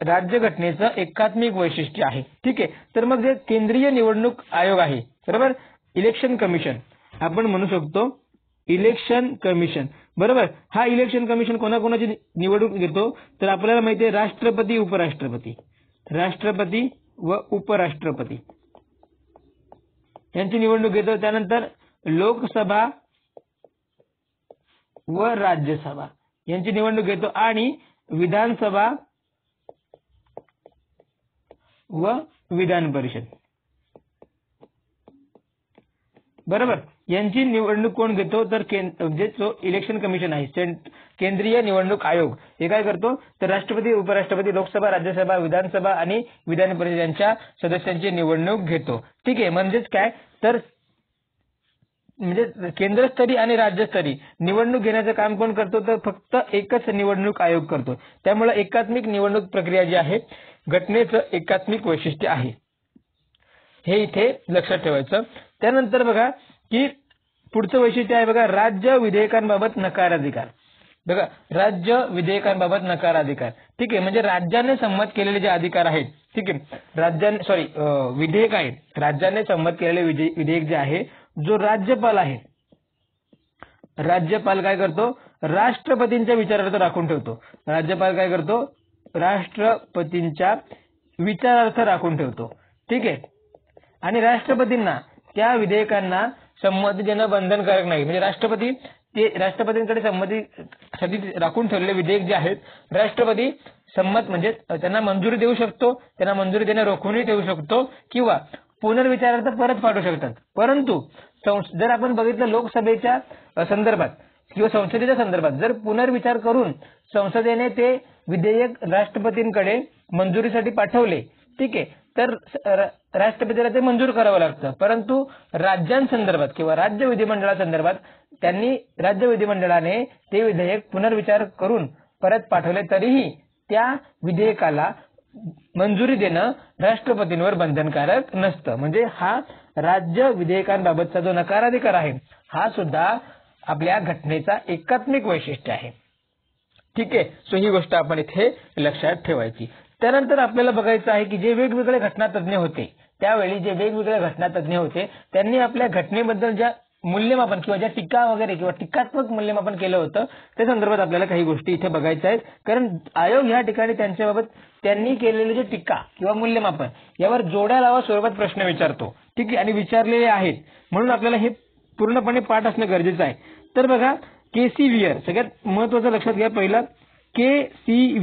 राज्यघटनेचं एकात्मिक वैशिष्ट्य आहे. ठीक आहे, तर मग जे केंद्रीय निवडणूक आयोग आहे, बरोबर, इलेक्शन कमिशन आपण म्हणू शकतो, इलेक्शन कमिशन, बरोबर. हा इलेक्शन कमिशन कोणाकोणाची निवडणूक घेतो, तर आपल्याला माहिती आहे राष्ट्रपती व उपराष्ट्रपती यांची निवडणूक घेतो. त्यानंतर लोकसभा व राज्यसभा यांची निवडणूक घेतो आणि विधानसभा व विधान परिषद, बरोबर, यांची निवडणूक कोण घेतो, तर जो इलेक्शन कमिशन आहे, केंद्रीय निवडणूक आयोग, हे काय करतो, तर राष्ट्रपती, उपराष्ट्रपती, लोकसभा, राज्यसभा, विधानसभा आणि विधान परिषद यांच्या सदस्यांची निवडणूक घेतो. ठीक आहे, म्हणजेच काय तर म्हणजे केंद्रस्तरीय आणि राज्यस्तरीय निवडणूक घेण्याचं काम कोण करतो, तर फक्त एकच निवडणूक आयोग करतो. त्यामुळे एकात्मिक निवडणूक प्रक्रिया जी आहे घटनेचं एकात्मिक वैशिष्ट्य आहे, हे इथे लक्षात ठेवायचं. त्यानंतर बघा की पुढचं वैशिष्ट्य आहे बघा, राज्य विधेयकांबाबत नकाराधिकार. बघा, राज्य विधेयकांबाबत नकाराधिकार. ठीक आहे, म्हणजे राज्याने संमत केलेले जे अधिकार आहेत, ठीक आहे, विधेयक आहेत, राज्याने संमत केलेले विधेयक जे आहे, जो राज्यपाल आहे, राज्यपाल काय करतो, राष्ट्रपतींच्या विचारार्थ राखून ठेवतो. राज्यपाल काय करतो, राष्ट्रपतींच्या विचारार्थ राखून ठेवतो. ठीक आहे, आणि राष्ट्रपतींना त्या विधेयकांना संमती देणं बंधनकारक नाही. म्हणजे राष्ट्रपतींकडे संमतीसाठी राखून ठेवलेले विधेयक जे आहेत, राष्ट्रपती संमत म्हणजे त्यांना मंजुरी देऊ शकतो, त्यांना मंजुरी देणं रोखूनही ठेवू शकतो किंवा पुनर्विचारार्थ परत पाठवू शकतात. परंतु जर आपण बघितलं लोकसभेच्या संदर्भात किंवा संसदेच्या संदर्भात जर पुनर्विचार करून संसदेने ते विधेयक राष्ट्रपतींकडे मंजुरीसाठी पाठवले, ठीक आहे, तर राष्ट्रपतीला ते मंजूर करावं लागतं. परंतु राज्यांसंदर्भात किंवा राज्य विधिमंडळासंदर्भात राज्य विधिमंडळाने ते विधेयक पुनर्विचार करून परत पाठवले तरीही त्या विधेयकाला मंजुरी देणं राष्ट्रपतींवर बंधनकारक नसतं. म्हणजे हा राज्य विधेयकांबाबतचा जो नकाराधिकार आहे, हा सुद्धा आपल्या घटनेचा एकात्मिक वैशिष्ट्य आहे. ठीक आहे, सो ही गोष्ट आपण इथे लक्षात ठेवायची. त्यानंतर आपल्याला बघायचं आहे की जे वेगवेगळे घटनातज्ञ होते, त्यावेळी जे वेगवेगळे घटनातज्ञ होते, त्यांनी आपल्या घटनेबद्दल ज्या मूल्यमापन किंवा ज्या टीका वगैरे किंवा टीकात्मक मूल्यमापन केलं होतं, त्या संदर्भात आपल्याला काही गोष्टी इथे बघायच्या आहेत. कारण आयोग या ठिकाणी त्यांच्याबाबत त्यांनी केलेले जे टीका किंवा मूल्यमापन यावर जोड्या लावा स्वरूपात प्रश्न विचारतो. ठीक आहे, आणि विचारलेले आहेत म्हणून आपल्याला हे पूर्णपणे पाठ असणं गरजेचं आहे. तर बघा, के.सी. वियर सगळ्यात महत्वाचं लक्षात घ्या. पहिला के.सी.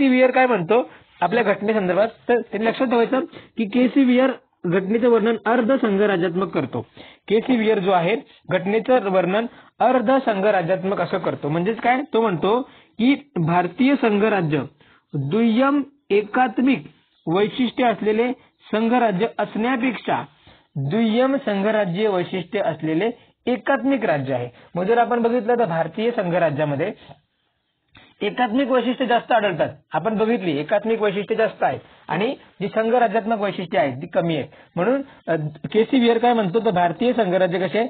वियर काय म्हणतो आपल्या घटनेसंदर्भात, तर त्यांनी लक्षात ठेवायचं की के.सी. वियर घटनेचं वर्णन अर्ध संघराज्यात्मक करतो. के.सी. वियर जो आहे घटनेचं वर्णन अर्ध संघराज्यात्मक असं करतो. म्हणजेच काय, तो म्हणतो की भारतीय संघराज्य दुय्यम एकात्मिक वैशिष्ट्य असलेले संघराज्य असण्यापेक्षा दुय्यम संघराज्य वैशिष्ट्य असलेले एकात्मिक राज्य आहे. मग जर आपण बघितलं तर भारतीय संघराज्यामध्ये एकात्मिक वैशिष्ट्य जास्त आढळतात. आपण बघितली एकात्मिक वैशिष्ट्य जास्त आहेत आणि जी संघराज्यात्मक वैशिष्ट्य आहेत ती कमी आहेत. म्हणून के.सी. वियर काय म्हणतो, तर भारतीय संघराज्य कसे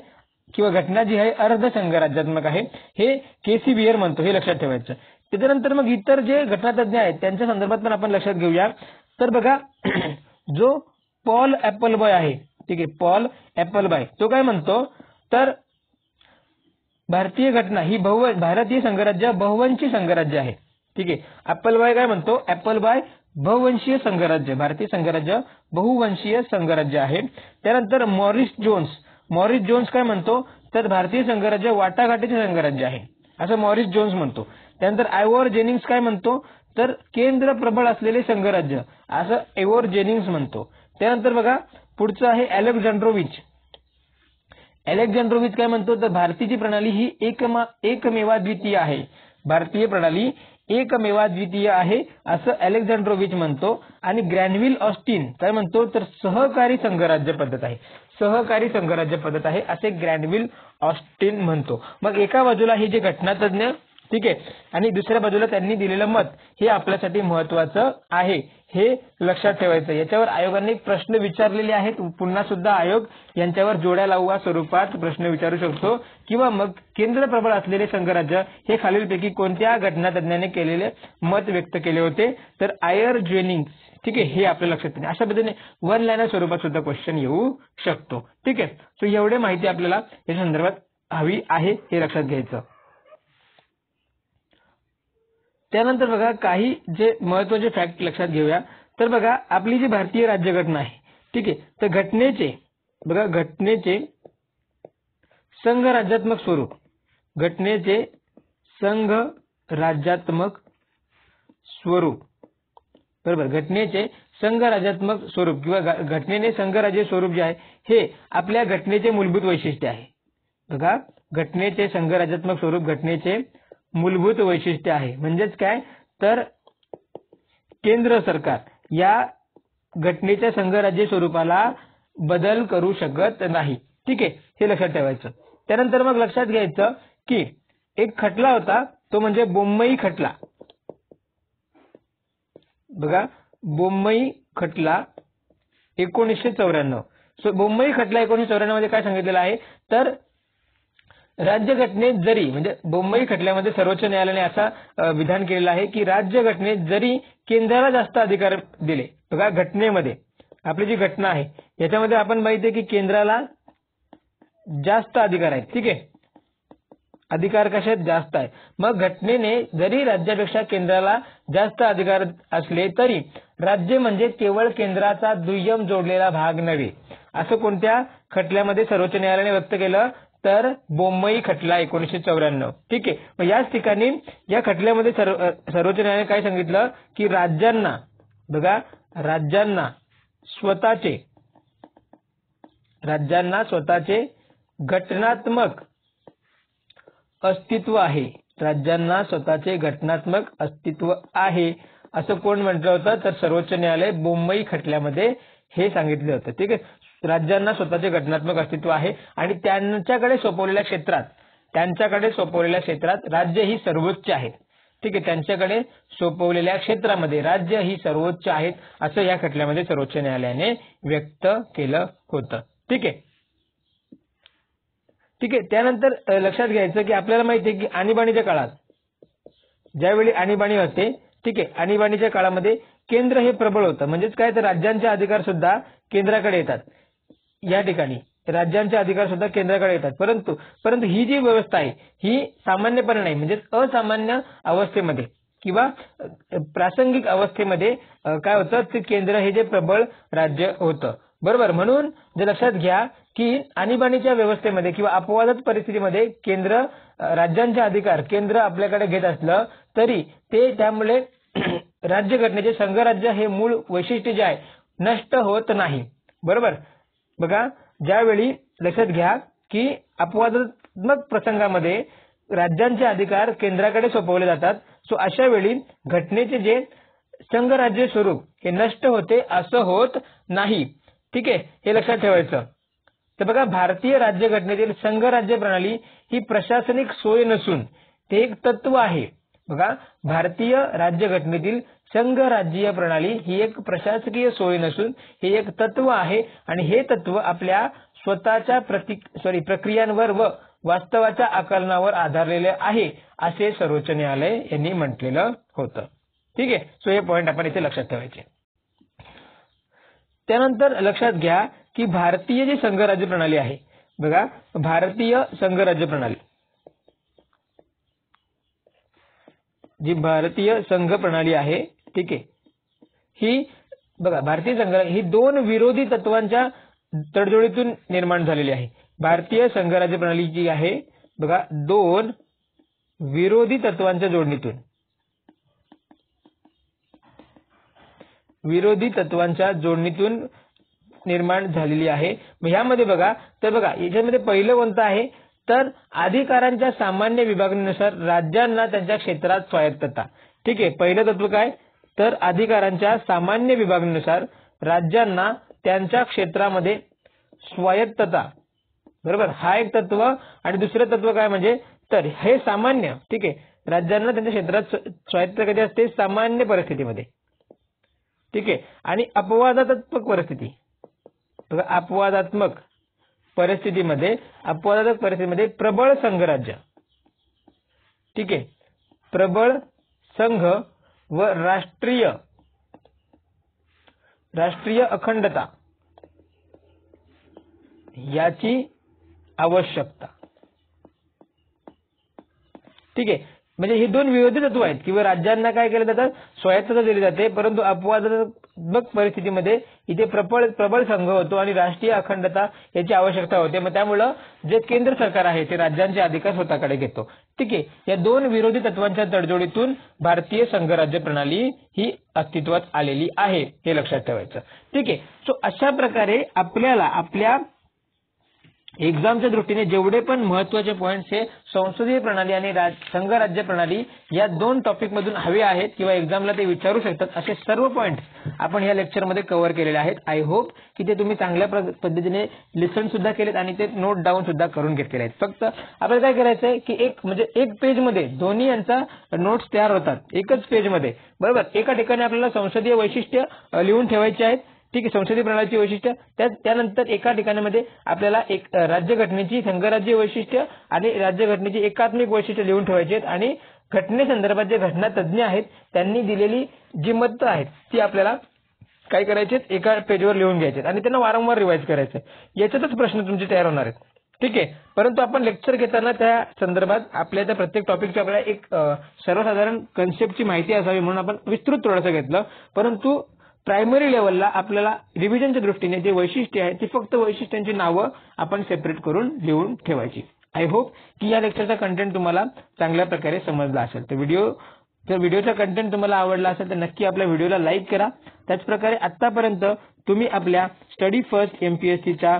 किंवा घटना जी आहे अर्ध संघराज्यात्मक आहे, हे के.सी. वियर म्हणतो, हे लक्षात ठेवायचं. त्याच्यानंतर मग इतर जे घटनातज्ञ आहेत त्यांच्या संदर्भात पण आपण लक्षात घेऊया. तर बघा, जो पॉल ॲपलबॉय आहे, ठीक आहे, पॉल ॲपलबॉय तो काय म्हणतो, तर भारतीय घटना ही भारतीय संघराज्य बहुवंशीय संघराज्य आहे. ठीक आहे, ॲपलबॉय काय म्हणतो, ॲपलबॉय बहुवंशीय संघराज्य, भारतीय संघराज्य बहुवंशीय संघराज्य आहे. त्यानंतर मॉरिस जोन्स काय म्हणतो, तर भारतीय संघराज्य वाटाघाटीचे संघराज्य आहे, असं मॉरिस जोन्स म्हणतो. त्यानंतर आयव्हर जेनिंग्स काय म्हणतो, तर केंद्र प्रबळ असलेले संघराज्य, असं आयव्हर जेनिंग्स म्हणतो. त्यानंतर बघा पुढचं आहे अलेक्झांड्रोविच काय म्हणतो, तर भारतीय प्रणाली ही एकमेवाद्वितीय आहे, भारतीय प्रणाली एकमेवाद्वितीय आहे असं अलेक्झांड्रोविच म्हणतो. आणि ग्रॅनव्हिल ऑस्टिन काय म्हणतो, तर सहकारी संघराज्य पद्धत आहे असे ग्रॅनव्हिल ऑस्टिन म्हणतो. मग एका बाजूला हे जे घटनातज्ञ, ठीक आहे, आणि दुसऱ्या बाजूला त्यांनी दिलेलं मत, हे आपल्यासाठी महत्वाचं आहे, हे लक्षात ठेवायचं. याच्यावर आयोगाने प्रश्न विचारलेले आहेत. पुन्हा सुद्धा आयोग यांच्यावर जोड्या लावून स्वरूपात प्रश्न विचारू शकतो. किंवा मग केंद्र प्रबळ असलेले संघराज्य हे खालीलपैकी कोणत्या घटनातज्ञाने केलेले मत व्यक्त केले होते, तर आयर जेनिंग्स. ठीक आहे, हे आपल्या लक्षात येईल. अशा पद्धतीने वन लाईनर स्वरूपात सुद्धा क्वेश्चन येऊ शकतो. ठीक आहे, सो एवढे माहिती आपल्याला या संदर्भात हवी आहे, हे लक्षात घ्यायचं. त्यानंतर बघा काही जे महत्वाचे फॅक्ट लक्षात घेऊया. तर बघा आपली जी भारतीय राज्यघटना आहे, ठीक आहे, तर घटनेचे संघराज्यात्मक स्वरूप, बरोबर, घटनेचे संघराज्यात्मक स्वरूप किंवा घटनेने संघराज्य स्वरूप जे आहे हे आपल्या घटनेचे मूलभूत वैशिष्ट्य आहे. बघा, घटनेचे संघराज्यात्मक स्वरूप घटनेचे मूलभूत वैशिष्ट्य आहे. म्हणजेच काय, तर केंद्र सरकार या घटनेच्या संघराज्य स्वरूपाला बदल करू शकत नाही. ठीक आहे, हे लक्षात ठेवायचं. त्यानंतर मग लक्षात घ्यायचं की एक खटला होता, तो म्हणजे बोम्मई खटला. बघा, बोम्मई खटला 1994. सो बोम्मई खटला 1994 मध्ये काय सांगितलेलं आहे, तर राज्यघटनेत जरी, म्हणजे बोम्मई खटल्यामध्ये सर्वोच्च न्यायालयाने असा विधान केलेलं आहे की राज्यघटनेत जरी केंद्राला जास्त अधिकार दिले, बघा घटनेमध्ये आपली जी घटना आहे याच्यामध्ये आपण माहिती आहे की केंद्राला जास्त अधिकार आहेत. ठीक आहे, अधिकार कशात जास्त आहे. मग घटनेने जरी राज्यापेक्षा केंद्राला जास्त अधिकार असले तरी राज्य म्हणजे केवळ केंद्राचा दुय्यम जोडलेला भाग नव्हे, असं कोणत्या खटल्यामध्ये सर्वोच्च न्यायालयाने व्यक्त केलं, तर बोम्मई खटला 1994. ठीक आहे, मग याच ठिकाणी या खटल्यामध्ये सर्वोच्च न्यायालयाने काय सांगितलं की राज्यांना, बघा राज्यांना स्वतःचे घटनात्मक अस्तित्व आहे. राज्यांना स्वतःचे घटनात्मक अस्तित्व आहे असं कोण म्हटलं होतं, तर सर्वोच्च न्यायालय बोम्मई खटल्यामध्ये हे सांगितलं होतं. ठीक आहे, राज्यांना स्वतःचे घटनात्मक अस्तित्व आहे आणि त्यांच्याकडे सोपवलेल्या क्षेत्रात राज्य ही सर्वोच्च आहेत. ठीक आहे, त्यांच्याकडे सोपवलेल्या क्षेत्रामध्ये राज्य ही सर्वोच्च आहेत असं या खटल्यामध्ये सर्वोच्च न्यायालयाने व्यक्त केलं होतं. ठीक आहे, त्यानंतर लक्षात घ्यायचं की आपल्याला माहिती आहे की आणीबाणीच्या काळात, ज्यावेळी आणीबाणी होते, ठीक आहे, आणीबाणीच्या काळामध्ये केंद्र हे प्रबळ होतं. म्हणजेच काय, तर राज्यांचे अधिकार सुद्धा केंद्राकडे येतात. या ठिकाणी राज्यांचे अधिकार सुद्धा केंद्राकडे येतात. परंतु ही जी व्यवस्था आहे ही सामान्यपणे नाही, म्हणजे असामान्य अवस्थेमध्ये किंवा प्रासंगिक अवस्थेमध्ये काय होतं, ते केंद्र हे जे प्रबळ राज्य होतं. बरोबर, म्हणून जे लक्षात घ्या की आणीबाणीच्या व्यवस्थेमध्ये किंवा अपवादात परिस्थितीमध्ये राज्यांचे अधिकार केंद्र आपल्याकडे घेत असलं तरी ते त्यामुळे राज्यघटनेचे संघराज्य हे मूळ वैशिष्ट्य जे आहे नष्ट होत नाही. बरोबर, बघा ज्यावेळी लक्षात घ्या की अपवादात्मक प्रसंगामध्ये राज्यांचे अधिकार केंद्राकडे सोपवले जातात, सो अशा वेळी घटनेचे जे संघराज्य स्वरूप हे नष्ट होते असं होत नाही. ठीक आहे, हे लक्षात ठेवायचं. तर बघा, भारतीय राज्यघटनेतील संघराज्य प्रणाली ही प्रशासनिक सोय नसून ते एक तत्व आहे. बघा, भारतीय राज्यघटनेतील संघराज्यीय प्रणाली ही एक प्रशासकीय सोय नसून हे एक तत्व आहे आणि हे तत्व आपल्या स्वतःच्या प्रक्रियांवर व वास्तवाच्या आकलनावर आधारलेले आहे असे सर्वोच्च न्यायालय यांनी म्हटलेलं होतं. ठीक आहे, सो हे पॉइंट आपण इथे लक्षात ठेवायचे. त्यानंतर लक्षात घ्या की भारतीय जी संघराज्य प्रणाली आहे, बघा भारतीय संघराज्य प्रणाली, जी भारतीय संघ प्रणाली आहे, ठीक आहे, ही बघा भारतीय संघराज्य ही दोन विरोधी तत्वांच्या तडजोडीतून निर्माण झालेली आहे. भारतीय संघराज्य प्रणाली जी आहे, बघा दोन विरोधी तत्वांच्या जोडणीतून निर्माण झालेली आहे. मग यामध्ये बघा, तर बघा याच्यामध्ये पहिलं कोणतं आहे, तर अधिकारांच्या सामान्य विभागणीनुसार राज्यांना त्यांच्या क्षेत्रात स्वायत्तता. ठीक आहे, पहिलं तत्व काय, तर अधिकारांच्या सामान्य विभागणीनुसार राज्यांना त्यांच्या क्षेत्रामध्ये स्वायत्तता. बरोबर, हा एक तत्व. आणि दुसरं तत्व काय म्हणजे, तर हे सामान्य, ठीक आहे, राज्यांना त्यांच्या क्षेत्रात स्वायत्तता कधी असते, सामान्य परिस्थितीमध्ये. ठीक आहे, आणि अपवादात्मक परिस्थिती, बघा अपवादात्मक परिस्थितीमध्ये प्रबळ संघराज्य, ठीक आहे, प्रबळ संघ व राष्ट्रीय अखंडता याची आवश्यकता. ठीक आहे, म्हणजे ही दोन विरोधी तत्व आहेत किंवा राज्यांना काय केलं जातं, स्वायत्तता दिली जाते, परंतु अपवादात्मक परिस्थितीमध्ये इथे प्रबळ संघ होतो आणि राष्ट्रीय अखंडता याची आवश्यकता होते. मग त्यामुळं जे केंद्र सरकार आहे ते राज्यांचे अधिकार स्वतःकडे घेतो. ठीक आहे, या दोन विरोधी तत्वांच्या तडजोडीतून भारतीय संघराज्य प्रणाली ही अस्तित्वात आलेली आहे, हे लक्षात ठेवायचं. ठीक आहे, सो अशा प्रकारे आपल्याला आपल्या एक्झामच्या दृष्टीने जेवढे पण महत्त्वाचे पॉइंट्स हे संसदीय प्रणाली आणि संघ राज्य प्रणाली या 2 टॉपिक मधून हवे आहेत किंवा एक्झामला ते विचारू शकतात असे सर्व पॉइंट आपण या लेक्चरमध्ये कव्हर केलेले आहेत. आय होप की ते तुम्ही चांगल्या पद्धतीने लिसन सुद्धा केलेत आणि ते नोट डाऊन सुद्धा करून घेतलेले आहेत. फक्त आपल्याला काय करायचं आहे की एक पेजमध्ये दोन्ही यांचा नोट्स तयार होतात एकच पेजमध्ये, बरोबर. एका ठिकाणी आपल्याला संसदीय वैशिष्ट्य लिहून ठेवायचे आहेत, ठीक आहे, संसदीय प्रणालीची वैशिष्ट्य. त्यानंतर एका ठिकाणामध्ये आपल्याला एक राज्यघटनेची संघराज्य वैशिष्ट्य आणि राज्यघटनेची एकात्मिक वैशिष्ट्य लिहून ठेवायची आहेत आणि घटनेसंदर्भात जे घटना तज्ज्ञ आहेत त्यांनी दिलेली जी मतं आहेत ती आपल्याला काय करायचे एका पेजवर लिहून घ्यायचे आणि त्यांना वारंवार रिवाइज करायचं. याच्यातच प्रश्न तुमचे तयार होणार आहेत, ठीक आहे. परंतु आपण लेक्चर घेताना त्या संदर्भात आपल्या त्या प्रत्येक टॉपिकची आपल्याला एक सर्वसाधारण कन्सेप्टची माहिती असावी म्हणून आपण विस्तृत थोडंसं घेतलं. परंतु प्रायमरी लेवलला आपल्याला रिव्हिजनच्या दृष्टीने जे वैशिष्ट्य आहे ती फक्त वैशिष्ट्यांची नावं आपण सेपरेट करून लिहून ठेवायची. आय होप की या लेक्चरचा कंटेंट तुम्हाला चांगल्या प्रकारे समजला असेल. तर व्हिडिओचा कंटेंट तुम्हाला आवडला असेल तर नक्की आपल्या व्हिडिओला लाईक करा. त्याचप्रकारे आतापर्यंत तुम्ही आपल्या स्टडी फर्स्ट MPSCच्या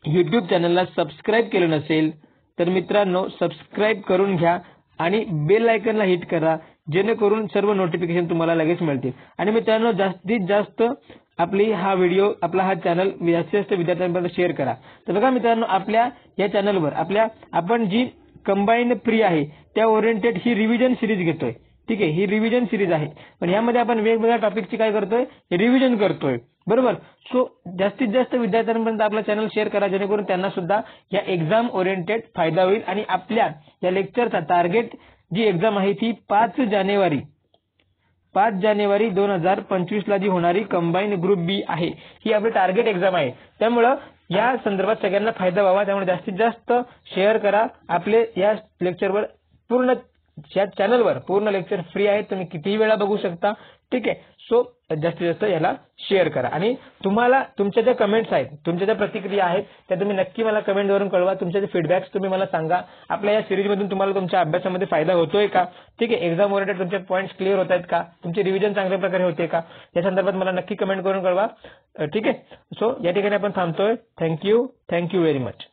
YouTube चॅनलला सबस्क्राईब केलं नसेल तर मित्रांनो सबस्क्राईब करून घ्या आणि बेल आयकॉनला हिट करा जेणेकरून सर्व नोटिफिकेशन तुम्हाला लगेच मिळतील. आणि मित्रांनो जास्तीत जास्त आपला हा चॅनल जास्तीत जास्त विद्यार्थ्यांपर्यंत शेअर करा. तर बघा मित्रांनो आपल्या या चॅनलवर आपण जी कंबाईंड प्री आहे त्या ओरिएंटेड ही रिव्हिजन सिरीज घेतोय, ठीक आहे. ही रिव्हिजन सिरीज आहे पण यामध्ये आपण वेगवेगळ्या टॉपिकची काय करतोय रिव्हिजन करतोय, बरोबर. सो जास्तीत जास्त विद्यार्थ्यांपर्यंत आपला चॅनल शेअर करा जेणेकरून त्यांना सुद्धा या एक्झाम ओरिएंटेड फायदा होईल. आणि आपल्या या लेक्चरचा टार्गेट जी एक्झाम आहे ती 5 जानेवारी 2025 ला जी होणारी कंबाईंड ग्रुप बी आहे ही आपली टार्गेट एक्झाम आहे. त्यामुळं या संदर्भात सगळ्यांना फायदा व्हावा त्यामुळे जास्तीत जास्त शेअर करा. आपले या लेक्चरवर या चॅनलवर पूर्ण लेक्चर फ्री आहे, तुम्ही कितीही वेळा बघू शकता, ठीक आहे. सो जास्तीत जास्त याला शेअर करा आणि तुम्हाला तुमच्या ज्या कमेंट्स आहेत तुमच्या ज्या प्रतिक्रिया आहेत त्या तुम्ही नक्की मला कमेंटवरून कळवा. तुमचे जे फीडबॅक्स तुम्ही मला सांगा. आपल्या या सिरीजमधून तुम्हाला तुमच्या अभ्यासामध्ये फायदा होतोय का, ठीक आहे. एक्झाम ओरिएंटेड तुमचे पॉईंट्स क्लिअर होत आहेत का, तुमची रिव्हिजन चांगल्या प्रकारे होते का या संदर्भात मला नक्की कमेंट करून कळवा, ठीक आहे. सो या ठिकाणी आपण थांबतोय. Thank you very much.